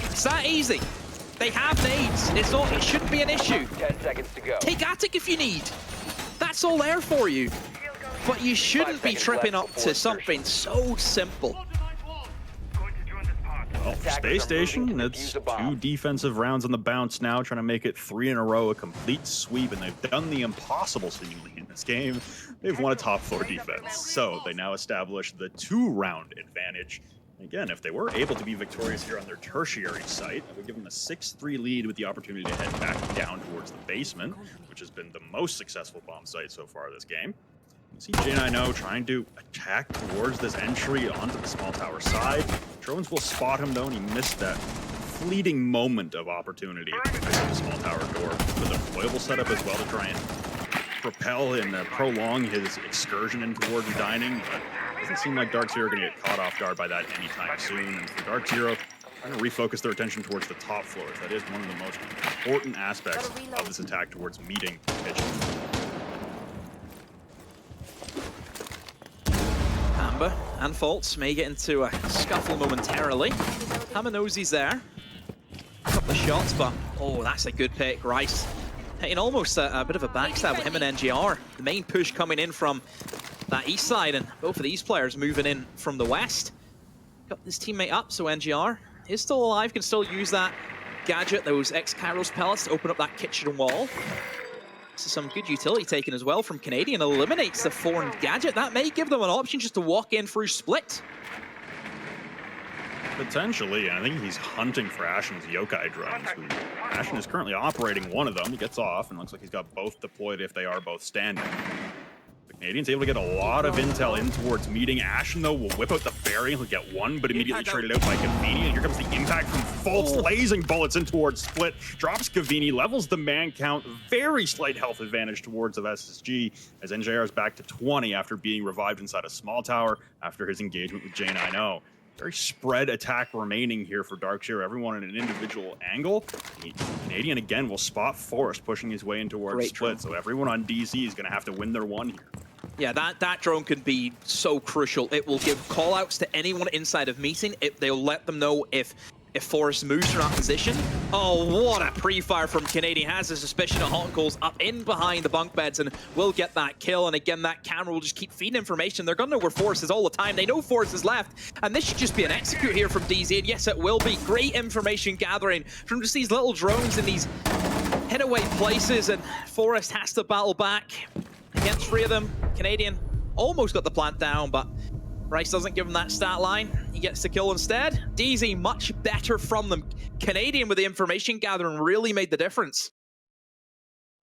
It's that easy. They have nades. It shouldn't be an issue. 10 seconds to go. Take attic if you need. That's all there for you. But you shouldn't be tripping up to something so simple. Well, Space Station, it's 2 defensive rounds on the bounce now, trying to make it 3 in a row, a complete sweep, and they've done the impossible seemingly in this game. They've won a top floor defense, so they now establish the 2-round advantage. Again, if they were able to be victorious here on their tertiary site, it would give them a 6-3 lead with the opportunity to head back down towards the basement, which has been the most successful bomb site so far this game. You see J9O trying to attack towards this entry onto the small tower side. Drones will spot him though, and he missed that fleeting moment of opportunity at the small tower door with a deployable setup as well to try and propel and prolong his excursion in towards dining, but it doesn't seem like DarkZero are going to get caught off guard by that anytime soon. And for DarkZero, trying to refocus their attention towards the top floors. That is one of the most important aspects of this attack towards meeting pitch. Amber and Fultz may get into a scuffle momentarily. Hammer knows he's there. A couple of shots, but oh, that's a good pick. Rice hitting almost a bit of a backstab with him and NGR. The main push coming in from that east side, and both of these players moving in from the west. Got his teammate up, so NGR is still alive, can still use that gadget, those ex-Kairos pellets, to open up that kitchen wall. This is some good utility taken as well from Canadian. Eliminates the Thorn gadget. That may give them an option just to walk in through split. Potentially, and I think he's hunting for Ashen's yokai drones. Ashen is currently operating one of them. He gets off, and looks like he's got both deployed if they are both standing. The Canadian's able to get a lot of intel in towards meeting. Ashen, though, will whip out the Barry. He'll get one, but immediately traded out by Cavini. And here comes the impact from Fultz, blazing bullets in towards Split. Drops Cavini, levels the man count. Very slight health advantage towards of SSG, as NJR is back to 20 after being revived inside a small tower after his engagement with J9O. Very spread attack remaining here for DarkZero. Everyone in an individual angle. The Canadian, again, will spot Forrest pushing his way in towards Split. So everyone on DC is going to have to win their one here. Yeah, that drone can be so crucial. It will give call-outs to anyone inside of meeting. They'll let them know if if Forrest moves from that position. Oh, what a pre-fire from Canadian. Has a suspicion of Hot and Cold's up in behind the bunk beds and will get that kill. And again, that camera will just keep feeding information. They're going to know where Forrest is all the time. They know Forrest is left. And this should just be an execute here from DZ. And yes, it will be. Great information gathering from just these little drones in these hitaway places. And Forrest has to battle back against 3 of them. Canadian almost got the plant down, but Bryce doesn't give him that stat line. He gets the kill instead. DZ much better from them. Canadian with the information gathering really made the difference.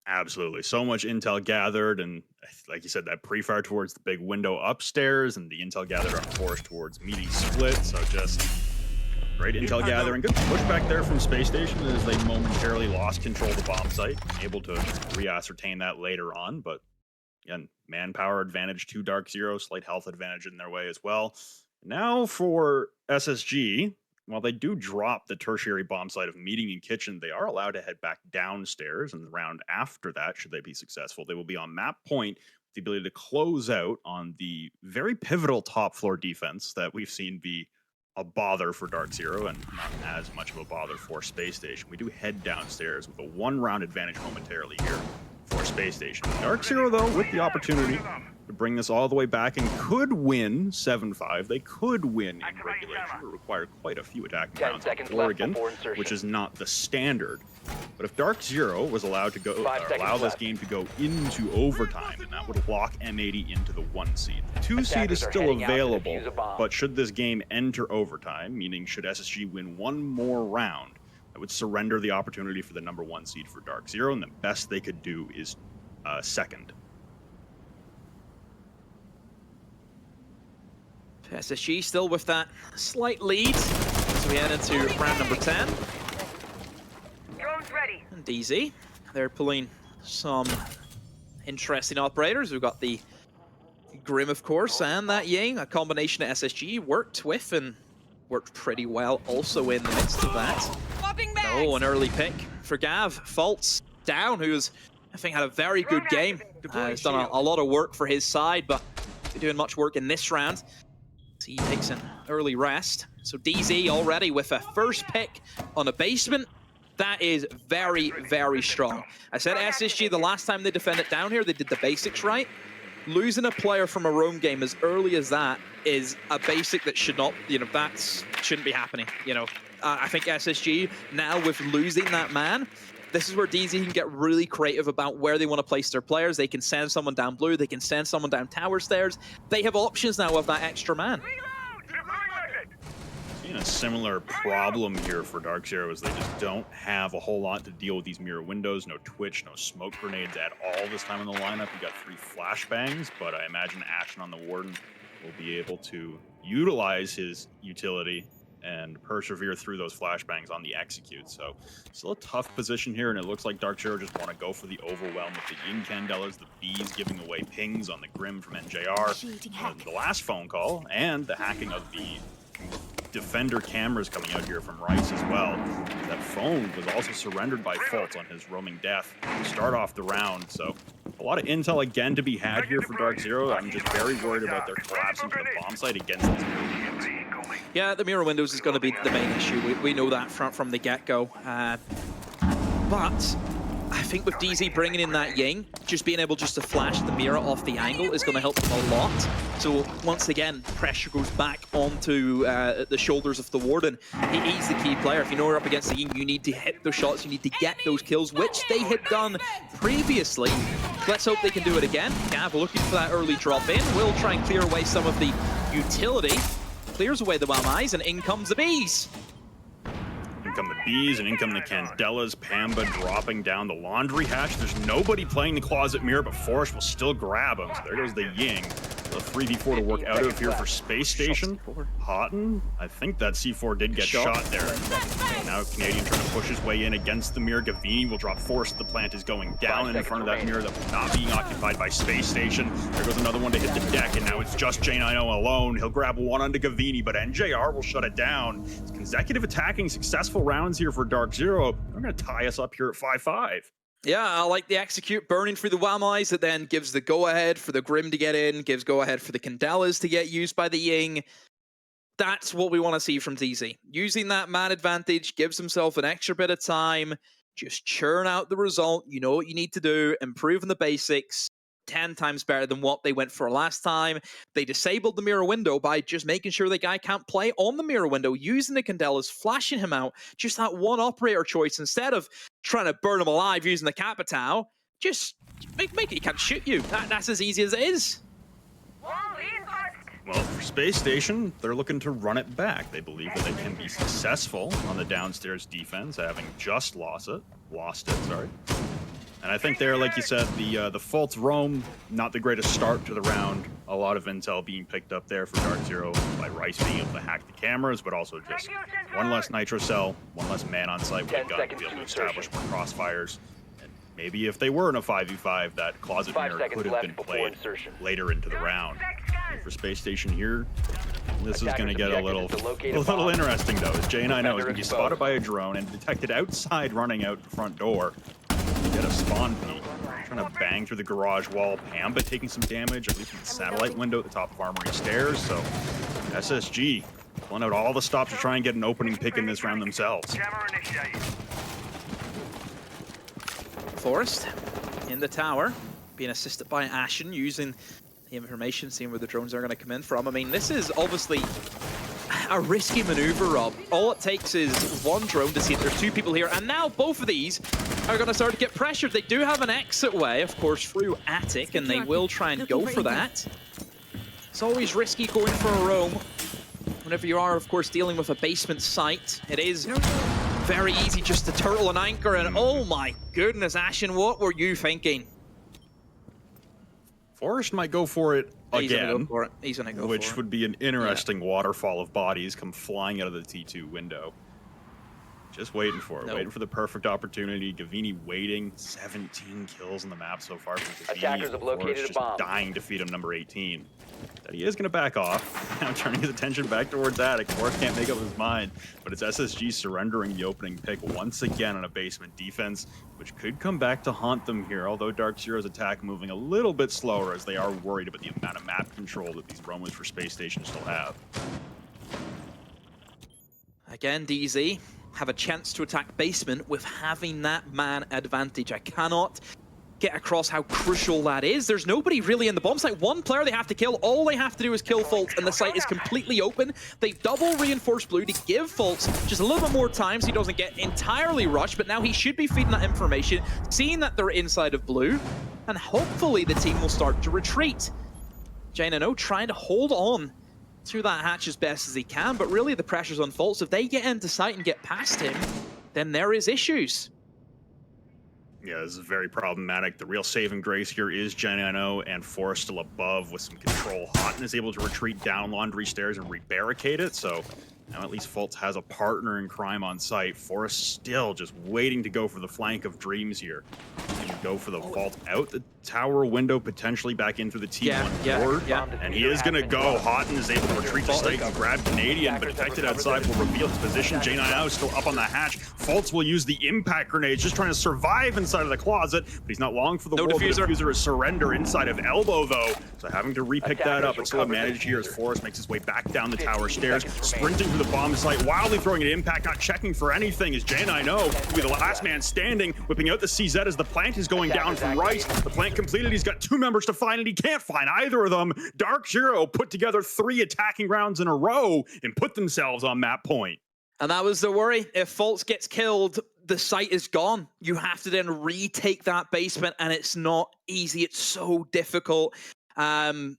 Absolutely. So much intel gathered, and like you said, that pre-fire towards the big window upstairs, and the intel gathered on Forrest towards meaty split. So just great intel gathering. Good pushback there from Space Station as they momentarily lost control of the bomb site. Able to re-ascertain that later on, but again, manpower advantage to DarkZero, slight health advantage in their way as well. Now for SSG, while they do drop the tertiary bomb site of meeting and kitchen, they are allowed to head back downstairs, and the round after that, should they be successful, they will be on map point with the ability to close out on the very pivotal top floor defense that we've seen be a bother for DarkZero and not as much of a bother for Space Station. We do head downstairs with a 1-round advantage momentarily here for Space Station. DarkZero, though, with the opportunity to bring this all the way back and could win 7-5. They could win in regulation. It would require quite a few attacking rounds in Oregon, which is not the standard. But if DarkZero was allowed to go, allow this game to go into overtime, then that would lock M80 into the 1 seed. The 2 seed is still available, but should this game enter overtime, meaning should SSG win 1 more round, that would surrender the opportunity for the number 1 seed for DarkZero, and the best they could do is second. SSG still with that slight lead as we head into round number 10. Drone's ready. And DZ, they're pulling some interesting operators. We've got the Grim, of course, and that Ying. A combination of SSG worked with and worked pretty well also in the midst of that. Oh, an early pick for Gav. Faults down, who's, I think, had a very good game. He's done a lot of work for his side, but doing much work in this round. So he takes an early rest. So DZ already with a first pick on a basement. That is very, very strong. I said SSG the last time they defended down here, they did the basics right. Losing a player from a roam game as early as that is a basic that should not, that shouldn't be happening. I think SSG now with losing that man, this is where DZ can get really creative about where they want to place their players. They can send someone down blue, they can send someone down tower stairs. They have options now of that extra man. A similar problem here for DarkZero is they just don't have a whole lot to deal with these mirror windows. No Twitch, no smoke grenades at all this time in the lineup. We got 3 flashbangs, but I imagine Ashen on the Warden will be able to utilize his utility and persevere through those flashbangs on the execute. So still a tough position here, and it looks like DarkZero just want to go for the overwhelm with the incandelas, the bees giving away pings on the Grim from NJR, and the last phone call, and the hacking of the defender cameras coming out here from Rice as well. That phone was also surrendered by Fault on his roaming death to start off the round. So a lot of intel again to be had here for DarkZero. I'm just very worried about their collapse into the bomb site against these mirror windows. Yeah, the mirror windows is going to be the main issue. We know that from the get-go. But I think with DZ bringing in that Ying, just being able just to flash the mirror off the angle is going to help them a lot. So once again, pressure goes back onto the shoulders of the Warden. He's the key player. If you know you're up against the Ying, you need to hit those shots, you need to get those kills, which they had done previously. Let's hope they can do it again. Gav looking for that early drop in. Will try and clear away some of the utility. Clears away the Wamais, and in comes the bees. In come the bees, and in come the Candelas. Pamba dropping down the laundry hatch. There's nobody playing the closet mirror, but Forrest will still grab him. So there goes the Ying. A 3v4 to work out of here for Space Station. Houghton, I think that C4 did get shot there. Now Canadian trying to push his way in against the mirror. Gavini will drop Forrest. The plant is going down in front of that mirror that was not being occupied by Space Station. There goes another one to hit the deck, and now it's just J90 alone. He'll grab one onto Gavini, but NJR will shut it down. It's consecutive attacking successful rounds here for DarkZero. They're going to tie us up here at 5-5. Yeah, I like the execute burning through the Wamais that then gives the go-ahead for the Grim to get in, gives go-ahead for the Candelas to get used by the Ying. That's what we want to see from DZ. Using that man advantage, gives himself an extra bit of time, just churn out the result. You know what you need to do, improving the basics. 10 times better than what they went for last time. They disabled the mirror window by just making sure the guy can't play on the mirror window, using the Candelas, flashing him out. Just that one operator choice. Instead of trying to burn him alive using the Capitao, just make it he can't shoot you. That's as easy as it is. Well, for Space Station, they're looking to run it back. They believe that they can be successful on the downstairs defense, having just lost it. And I think there, like you said, the false roam, not the greatest start to the round. A lot of intel being picked up there for DarkZero by Rice being able to hack the cameras, but also just one less nitro cell, one less man on site with a gun to be able to establish more crossfires. And maybe if they were in a 5v5, that closet mirror could have been played later into the round. And for Space Station here, this is going to get a little interesting though. As J9O is going to be spotted by a drone and detected outside running out the front door. Get a spawn peek, trying to bang through the garage wall. Pamba taking some damage, at least from the satellite window at the top of Armory Stairs. So SSG pulling out all the stops to try and get an opening pick in this round themselves. Forest in the tower, being assisted by Ashen, using the information, seeing where the drones are going to come in from. I mean, this is obviously a risky maneuver, Rob. All it takes is one drone to see if there's two people here, and now both of these are going to start to get pressured. They do have an exit way, of course, through Attic, and they will try and go for that. It's always risky going for a roam. Whenever you are, of course, dealing with a basement site, it is very easy just to turtle an anchor, and oh my goodness, Ashen, what were you thinking? Forrest might go for it again. He's gonna go for it. He's gonna go for it. Which would be an interesting waterfall of bodies come flying out of the T2 window. Just waiting for it, waiting for the perfect opportunity. Gavini waiting, 17 kills on the map so far from Gavini. Attackers have located a bomb. Just dying to feed him number 18. That he is going to back off. Now turning his attention back towards Attic. Forrest can't make up his mind, but it's SSG surrendering the opening pick once again on a basement defense, which could come back to haunt them here, although DarkZero's attack moving a little bit slower as they are worried about the amount of map control that these Romans for Space Station still have. Again, DZ have a chance to attack basement with having that man advantage. I cannot get across how crucial that is. There's nobody really in the bomb site. One player they have to kill. All they have to do is kill Fultz, and the site is completely open. They've double reinforced Blue to give Fultz just a little bit more time so he doesn't get entirely rushed, but now he should be feeding that information, seeing that they're inside of Blue, and hopefully the team will start to retreat. J9O trying to hold on to that hatch as best as he can, but really the pressure's on Fultz. If they get into sight and get past him, then there is issues. Yeah, this is very problematic. The real saving grace here is J9O and Forrest still above with some control. Houghton is able to retreat down Laundry Stairs and rebarricade it, so now at least Fultz has a partner in crime on site. Forrest still just waiting to go for the flank of Dreams here. He can go for the vault out the tower window, potentially back into the T1 door. And he is going to go. Houghton is able to retreat to site and grab Canadian, but detected outside will reveal his position. J9O is still up on the hatch. Fultz will use the impact grenades, just trying to survive inside of the closet, but he's not long for the war. The diffuser is surrender inside of Elbow, though, so having to repick that up. But still a manage here as Forrest makes his way back down the tower stairs, sprinting to the bomb site, wildly throwing an impact, not checking for anything, as J9O will be the last man standing, whipping out the CZ as the plant is going down from Rice. The plant completed. He's got two members to find, and he can't find either of them. DarkZero put together 3 attacking rounds in a row and put themselves on map point. And that was the worry. If Fultz gets killed, the site is gone. You have to then retake that basement, and it's not easy. It's so difficult. I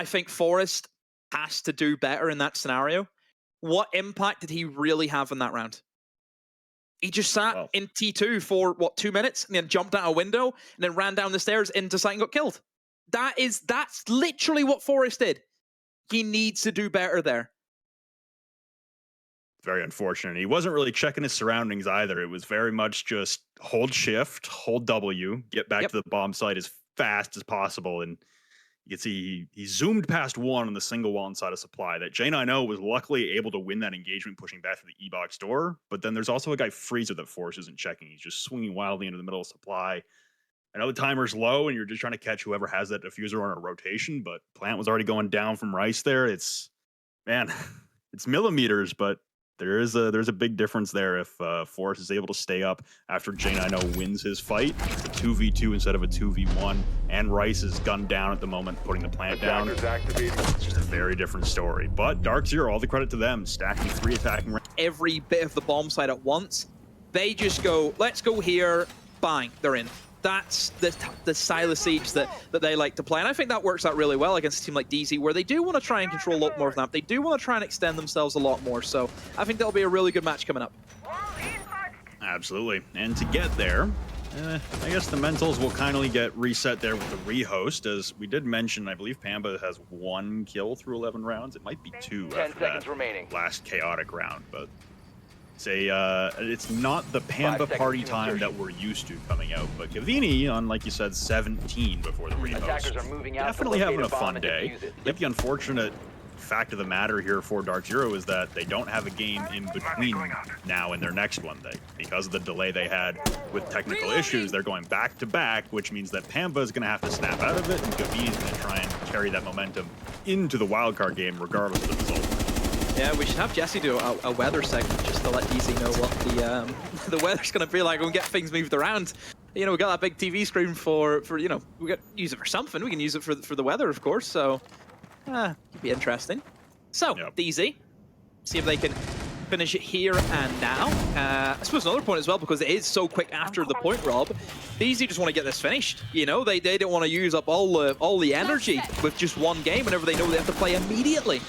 think Forrest has to do better in that scenario. What impact did he really have in that round? He just sat in T2 for, what, 2 minutes, and then jumped out a window, and then ran down the stairs into site and got killed. That's literally what Forrest did. He needs to do better there. Very unfortunate. He wasn't really checking his surroundings either. It was very much just hold shift, hold W, get back to the bomb site as fast as possible, and you can see he zoomed past one on the single wall inside of supply. That J9O was luckily able to win that engagement, pushing back to the E-box door. But then there's also a guy Freezer that Force isn't checking. He's just swinging wildly into the middle of supply. I know the timer's low, and you're just trying to catch whoever has that diffuser on a rotation, but Plant was already going down from Rice there. It's, man, it's millimeters, but there's a big difference there if Forrest is able to stay up after J90 wins his fight. It's a 2v2 instead of a 2v1, and Rice is gunned down at the moment, putting the plant down. It's just a very different story. But DarkZero, all the credit to them, stacking 3 attacking rounds. Every bit of the bomb site at once. They just go, let's go here, bang, they're in. That's the style of siege that they like to play. And I think that works out really well against a team like DZ, where they do want to try and control a lot more of that. They do want to try and extend themselves a lot more. So I think that'll be a really good match coming up. Absolutely. And to get there, I guess the mentals will kindly get reset there with the rehost. As we did mention, I believe Pamba has 1 kill through 11 rounds. It might be 2 after that last chaotic round, but it's not the Pamba party time that we're used to coming out, but Gavini on, like you said, 17 before the rehost. Definitely having a fun day. I think the unfortunate fact of the matter here for DarkZero is that they don't have a game in between now and their next one. Because of the delay they had with technical issues, they're going back to back, which means that Pamba is going to have to snap out of it, and Gavini's going to try and carry that momentum into the wildcard game regardless of the result. Yeah, we should have Jesse do a weather segment just to let DZ know what the weather's going to be like and get things moved around. You know, we got that big TV screen for you know, we got use it for something. We can use it for the weather, of course. So, it'd be interesting. So, yep. DZ, see if they can finish it here and now. I suppose another point as well, because it is so quick after the point, Rob. DZ just want to get this finished. You know, they don't want to use up all the energy with just one game whenever they know they have to play immediately.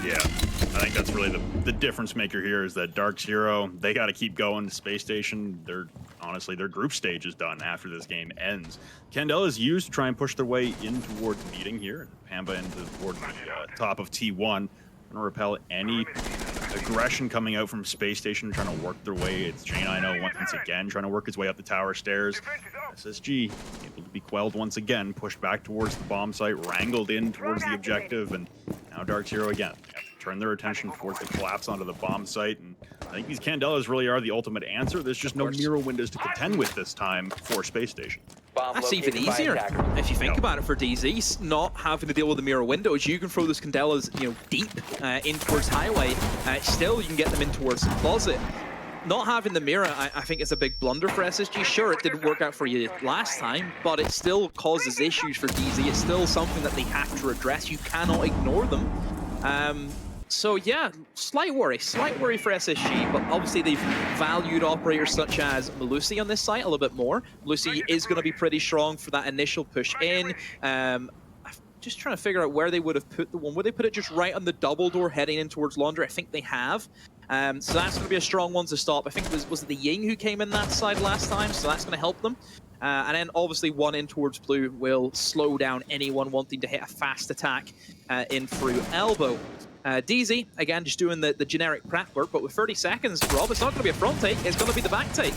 Yeah, I think that's really the difference maker here is that DarkZero, they got to keep going to Space Station. Honestly, their group stage is done after this game ends. Candela is used to try and push their way in towards meeting here. Pamba into toward the top of T1. Going to repel any aggression coming out from Space Station, trying to work their way. It's J90 once again, trying to work his way up the tower stairs. SSG able to be quelled once again, pushed back towards the bomb site, wrangled in towards the objective, and now DarkZero again. Turn their attention towards the collapse onto the bomb site, and I think these Candelas really are the ultimate answer. There's just no mirror windows to contend with this time for Space Station. That's even easier if you think about it for DZ, not having to deal with the mirror windows. You can throw those Candelas, you know, deep in towards highway. Still, you can get them in towards the closet. Not having the mirror, I think, is a big blunder for SSG. Sure, it didn't work out for you last time, but it still causes issues for DZ. It's still something that they have to address. You cannot ignore them. So yeah, slight worry for SSG, but obviously they've valued operators such as Melusi on this site a little bit more. Melusi is going to be pretty strong for that initial push in. I'm just trying to figure out where they would have put the one. Would they put it just right on the double door heading in towards Laundry? I think they have. So that's going to be a strong one to stop. I think was it the Ying who came in that side last time, so that's going to help them. And then obviously one in towards Blue will slow down anyone wanting to hit a fast attack in through Elbow. DZ, again, just doing the generic prep work, but with 30 seconds, Rob, it's not going to be a front take, it's going to be the back take.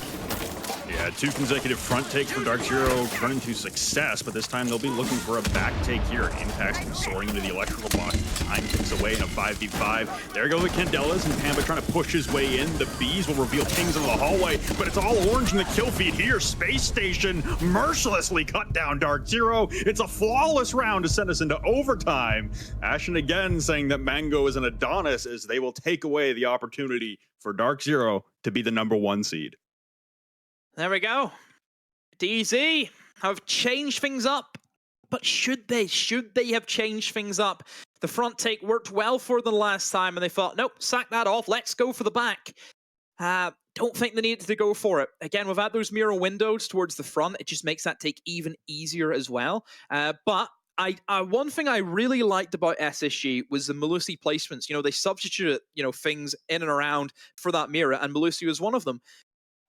Yeah, 2 consecutive front takes for DarkZero turn into success, but this time they'll be looking for a back take here. Impacts him soaring into the electrical box. Time ticks away in a 5v5. There go the Candelas, and Pamba trying to push his way in. The bees will reveal Kings into the hallway, but it's all orange in the kill feed here. Space Station mercilessly cut down DarkZero. It's a flawless round to send us into overtime. Ashen again saying that Mango is an Adonis, as they will take away the opportunity for DarkZero to be the #1 seed. There we go. DZ have changed things up, but should they? Should they have changed things up? The front take worked well for them last time, and they thought, nope, sack that off. Let's go for the back. Don't think they needed to go for it. Again, without those mirror windows towards the front, it just makes that take even easier as well. But one thing I really liked about SSG was the Melusi placements. You know, they substituted, you know, things in and around for that mirror, and Melusi was one of them.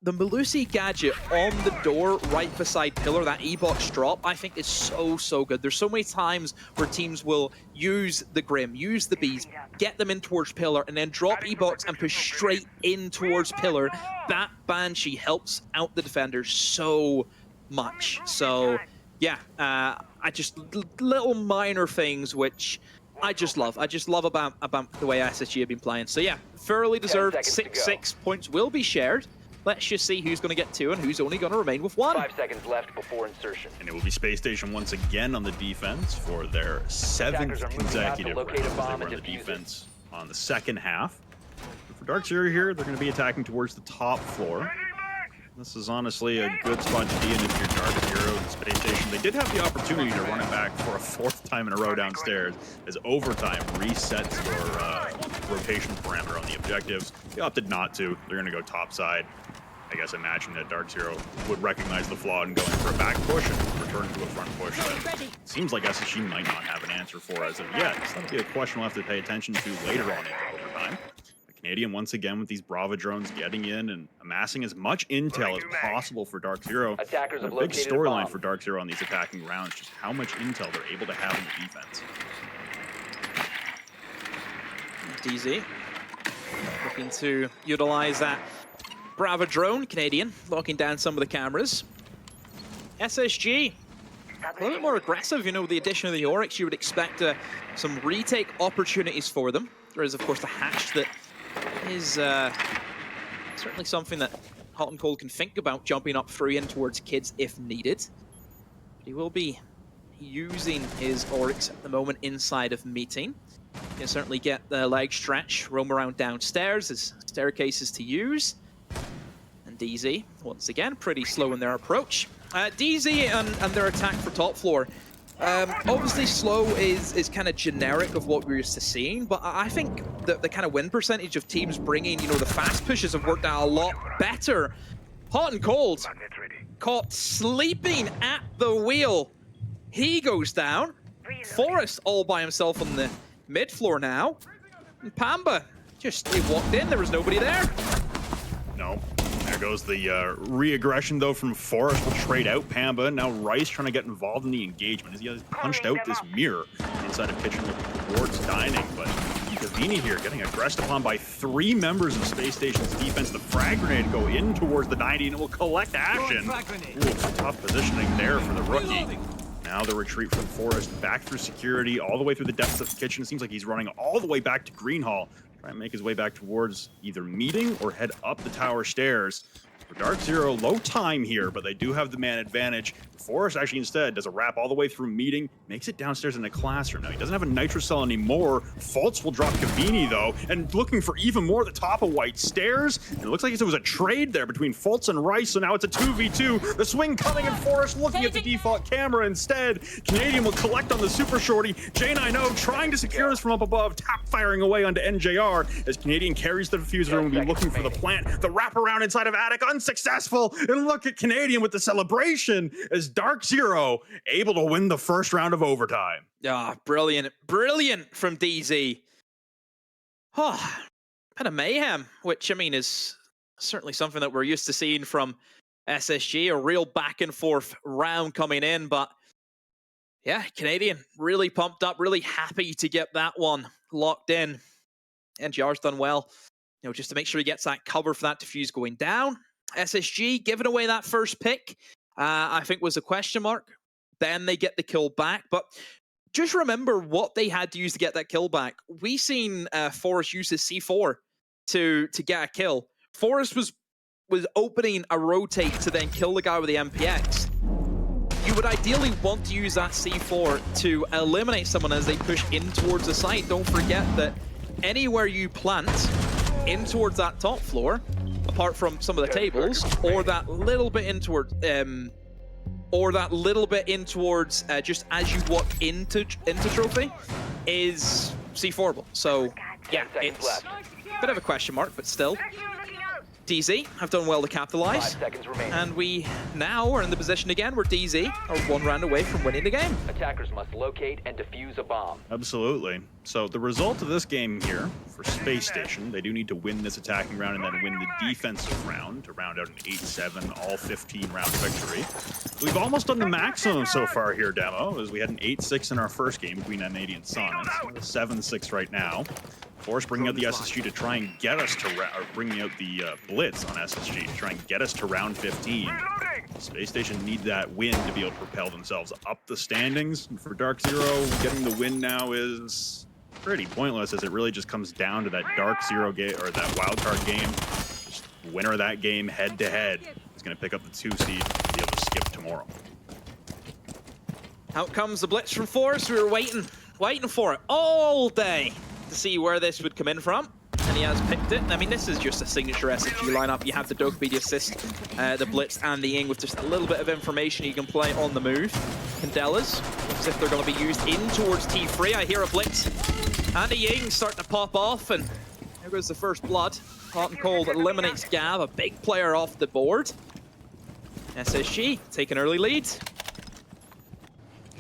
The Melusi gadget on the door right beside Pillar, that E-box drop, I think is so good. There's so many times where teams will use the Grim, use the Bees, get them in towards Pillar, and then drop E-box and push straight in towards Pillar. That Banshee helps out the defenders so much. So, yeah, I just little minor things which I just love. I just love about the way SSG have been playing. So, yeah, thoroughly deserved 6 points will be shared. Let's just see who's going to get 2 and who's only going to remain with 1. 5 seconds left before insertion. And it will be Space Station once again on the defense for their 7th consecutive round. They were on the defense on the second half. For DarkZero here, they're going to be attacking towards the top floor. This is honestly a good spot to be in if you're DarkZero, the space station. They did have the opportunity to run it back for a 4th time in a row downstairs as overtime resets your rotation parameter on the objectives. They opted not to. They're going to go topside. I guess imagine that DarkZero would recognize the flaw and go in for a back push and return to a front push. That seems like SSG might not have an answer for as of yet. So that'll be a question we'll have to pay attention to later on in overtime. Canadian once again with these Brava drones getting in and amassing as much intel as possible for DarkZero. Attackers have A big located a storyline bomb. for DarkZero on these attacking rounds, just how much intel they're able to have in the defense. DZ looking to utilize that Brava drone. Canadian locking down some of the cameras. SSG a little bit more aggressive. You know, the addition of the Oryx, you would expect some retake opportunities for them. There is, of course, the hatch that is certainly something that Hot and Cold can think about, jumping up through in towards kids if needed. But he will be using his Oryx at the moment inside of meeting. You can certainly get the leg stretch, roam around downstairs. There's staircases to use. And DZ, once again, pretty slow in their approach. DZ and their attack for top floor. Obviously, slow is kind of generic of what we're used to seeing, but I think the kind of win percentage of teams bringing, you know, the fast pushes have worked out a lot better. Hot and Cold caught sleeping at the wheel. He goes down. Forrest all by himself on the mid floor now. And Pamba just he walked in. There was nobody there. No. There goes the re-aggression, though, from Forrest. Will trade out Pamba. Now Rice trying to get involved in the engagement as he has punched out this mirror inside of kitchen towards dining. But Davini here getting aggressed upon by 3 members of Space Station's defense. The frag grenade go in towards the 90 and it will collect Ashen. Ooh, tough positioning there for the rookie. Now the retreat from Forrest back through security all the way through the depths of the kitchen. It seems like he's running all the way back to Green Hall. Try and make his way back towards either meeting or head up the tower stairs. For DarkZero, low time here, but they do have the man advantage. Forrest actually instead does a wrap all the way through meeting, makes it downstairs in a classroom. Now he doesn't have a nitro cell anymore. Fultz will drop Cavini though, and looking for even more at the top of White Stairs. And it looks like it was a trade there between Fultz and Rice, so now it's a 2v2. The swing coming, and Forrest looking at the default camera instead. Canadian will collect on the super shorty. J9O trying to secure this from up above, tap firing away onto NJR as Canadian carries the diffuser and will be looking for the plant. The wraparound inside of Attic, unsuccessful, and look at Canadian with the celebration as DarkZero able to win the first round of overtime. Ah, brilliant. Brilliant from DZ. Oh, kind of mayhem, which, I mean, is certainly something that we're used to seeing from SSG, a real back and forth round coming in, but yeah, Canadian really pumped up, really happy to get that one locked in. NGR's done well, you know, just to make sure he gets that cover for that defuse going down. SSG giving away that first pick, I think was a question mark. Then they get the kill back, but just remember what they had to use to get that kill back. We seen Forrest use his C4 to get a kill. Forrest was opening a rotate to then kill the guy with the MPX. You would ideally want to use that C4 to eliminate someone as they push in towards the site. Don't forget that anywhere you plant in towards that top floor, apart from some of the tables, or that little bit in towards, just as you walk into Trophy, is C4able. So yeah, it's a bit of a question mark, but still. DZ have done well to capitalize. 5 seconds remaining. And we now are in the position again where DZ are 1 round away from winning the game. Attackers must locate and defuse a bomb. Absolutely. So the result of this game here for Space Station, they do need to win this attacking round and then win the defensive round to round out an 8-7, all 15 round victory. We've almost done the maximum so far here, Demo, as we had an 8-6 in our first game between N80 and Sun. It's 7-6 right now. Forrest bringing out the SSG to try and get us to, bringing out the Blitz on SSG to try and get us to round 15. Space Station need that win to be able to propel themselves up the standings. And for DarkZero, getting the win now is pretty pointless, as it really just comes down to that DarkZero game, or that wildcard game. Just winner of that game head to head is going to pick up the 2 seed to be able to skip tomorrow. Out comes the Blitz from Forrest. We were waiting for it all day. to see where this would come in from, and he has picked it. I mean, this is just a signature SSG lineup. You have the Dokkaebi, the assist, the blitz, and the Ying with just a little bit of information you can play on the move. Candelas, looks if they're going to be used in towards T3. I hear a blitz, and a Ying starting to pop off, and there goes the first blood. Hot and Cold eliminates Gav, a big player off the board. SSG take an early lead.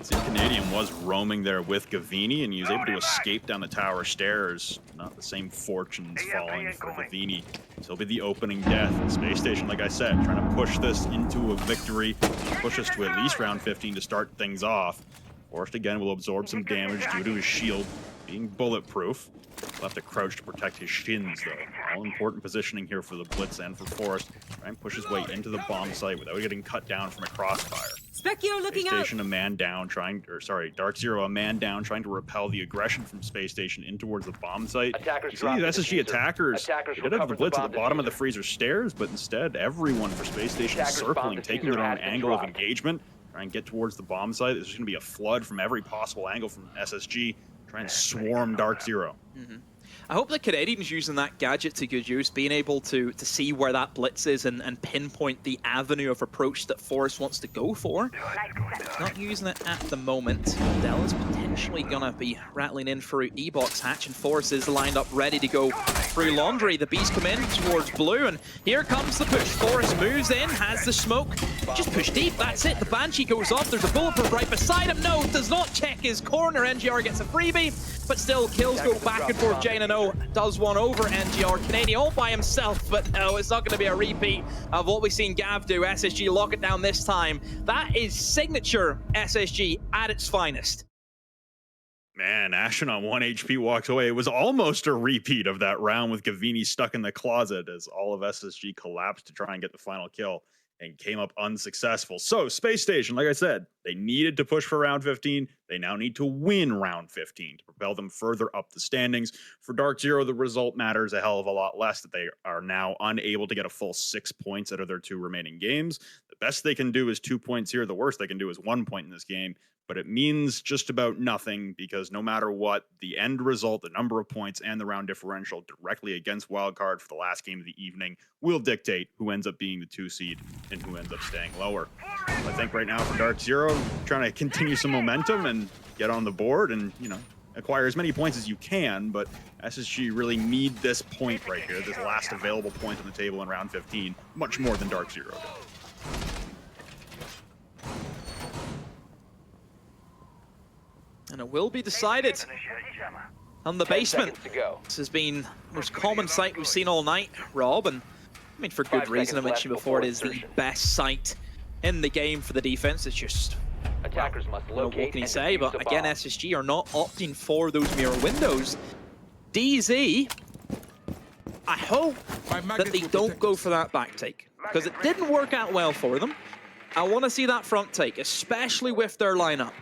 See, Canadian was roaming there with Gavini, and he was able to escape down the tower stairs. Not the same fortunes falling for Gavini. So it'll be the opening death. Space Station, like I said, trying to push this into a victory, push us to at least round 15 to start things off. Forrest again will absorb some damage due to his shield being bulletproof. He'll have to crouch to protect his shins, though. All important positioning here for the Blitz and for Forrest. Try and push his way into the bomb site without getting cut down from a crossfire. Specchio looking Space Station, a man down, DarkZero, a man down, trying to repel the aggression from Space Station in towards the bomb site. Attackers You see these drop the SSG diffuser. attackers, Attackers they did have the recover the Blitz at bomb the bottom of the diffuser. freezer stairs, but instead everyone for Space Station is Attackers circling, bomb taking diffuser their own has been angle of dropped. engagement, try and get towards the bomb site. There's going to be a flood from every possible angle from SSG, try and swarm DarkZero. I hope the Canadians using that gadget to good use, being able to see where that blitz is and pinpoint the avenue of approach that Forrest wants to go for. Not using it at the moment. Della's potentially gonna be rattling in through E-Box hatch, and Forrest is lined up ready to go through laundry. The bees come in towards blue, and here comes the push. Forrest moves in, has the smoke. Just push deep, that's it. The Banshee goes off. There's a bulletproof right beside him. No, does not check his corner. NGR gets a freebie, but still kills go back and forth. Jane and O does one over NGR. Canadian all by himself, but no, it's not going to be a repeat of what we've seen Gav do. SSG lock it down this time. That is signature SSG at its finest. Man, Ashen on 1 HP walks away. It was almost a repeat of that round with Gavini stuck in the closet as all of SSG collapsed to try and get the final kill and came up unsuccessful. So, Space Station, like I said, they needed to push for round 15. They now need to win round 15 to propel them further up the standings. For DarkZero, the result matters a hell of a lot less, that they are now unable to get a full 6 points out of their 2 remaining games. The best they can do is 2 points here. The worst they can do is 1 point in this game. But it means just about nothing, because no matter what, the end result, the number of points, and the round differential directly against Wildcard for the last game of the evening will dictate who ends up being the 2 seed and who ends up staying lower. I think right now for DarkZero, trying to continue some momentum and get on the board and, you know, acquire as many points as you can, but SSG really need this point right here, this last available point on the table in round 15, much more than DarkZero did. And it will be decided on the basement. seconds to go. This has been the most common sight we've seen all night, Rob, and I mean for good 5 reason. I seconds mentioned left before, it before is the insertion. best sight in the game for the defense. It's just, Attackers must I don't know, locate what can you and say? defuse But the again, bomb. SSG are not opting for those mirror windows. DZ, I hope that they don't go for that back take, because it didn't work out well for them. I want to see that front take, especially with their lineup.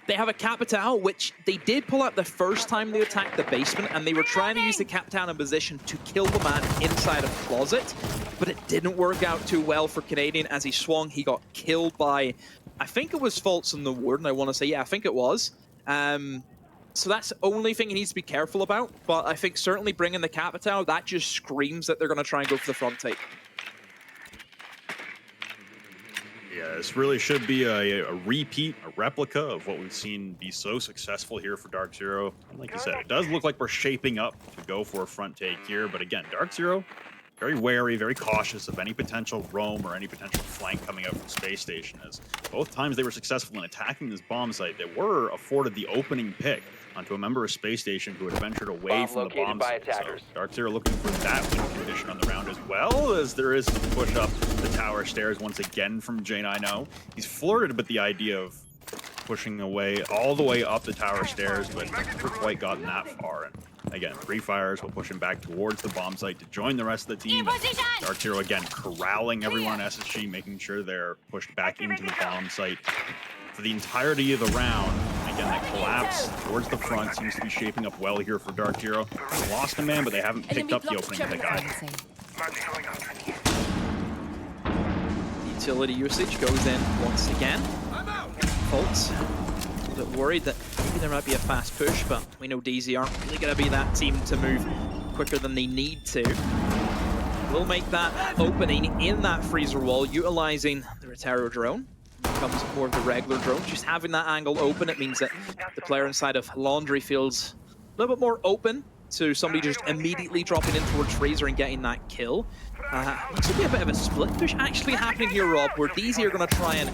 They have a Capital, which they did pull out the first time they attacked the basement, and they were trying to use the Capital in position to kill the man inside a closet, but it didn't work out too well for Canadian. As he swung, he got killed by, I think it was Fultz and the Warden, I want to say. Yeah, I think it was. So that's the only thing he needs to be careful about, but I think certainly bringing the Capital, that just screams that they're going to try and go for the front take. Yeah, this really should be a repeat, a replica of what we've seen be so successful here for DarkZero. And like you said, it does look like we're shaping up to go for a front take here. But again, DarkZero, very wary, very cautious of any potential roam or any potential flank coming out from Space Station. As both times they were successful in attacking this bomb site, they were afforded the opening pick onto a member of Space Station who had ventured away Bomb from the located bomb by site. attackers. So DarkZero looking for that win condition on the round, as well as there is some push up the tower stairs once again from Jane. I know he's flirted with the idea of pushing away all the way up the tower stairs, but never quite gotten that far. And again, Free Fires will push him back towards the bomb site to join the rest of the team. DarkZero again corralling everyone on SSG, making sure they're pushed back into the bomb site for the entirety of the round. Again, that collapse towards the front seems to be shaping up well here for DarkZero. They lost a man, but they haven't picked up the opening pick either. Utility usage goes in once again. Fultz a little bit worried that maybe there might be a fast push, but we know DZ aren't really going to be that team to move quicker than they need to. We'll make that opening in that freezer wall, utilizing the Rotero drone. Becomes more of the regular drone. Just having that angle open, it means that the player inside of Laundry feels a little bit more open to somebody just immediately dropping in towards Freezer and getting that kill. Looks to be a bit of a split push actually happening here, Rob, where DZ are going to try and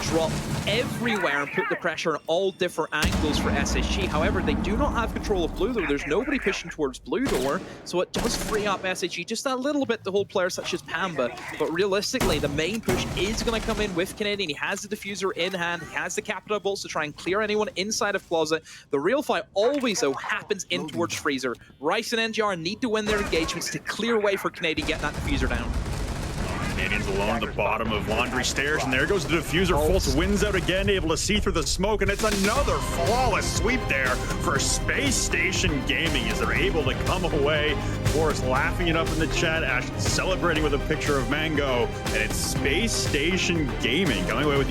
drop everywhere and put the pressure on all different angles for SSG. However, they do not have control of Blue Door. There's nobody pushing towards Blue Door, so it does free up SSG just a little bit to hold players such as Pamba. But realistically, the main push is going to come in with Canadian. He has the diffuser in hand. He has the Capita bolts to try and clear anyone inside of Closet. The real fight always, though, happens in towards Freezer. Rice and NGR need to win their engagements to clear way for Canadian getting that diffuser down. Canadians alone at the bottom of Laundry stairs, and there goes the diffuser. Fultz wins out again, able to see through the smoke, and it's another flawless sweep there for Space Station Gaming as they're able to come away. Forrest laughing it up in the chat, Ash celebrating with a picture of Mango, and it's Space Station Gaming coming away with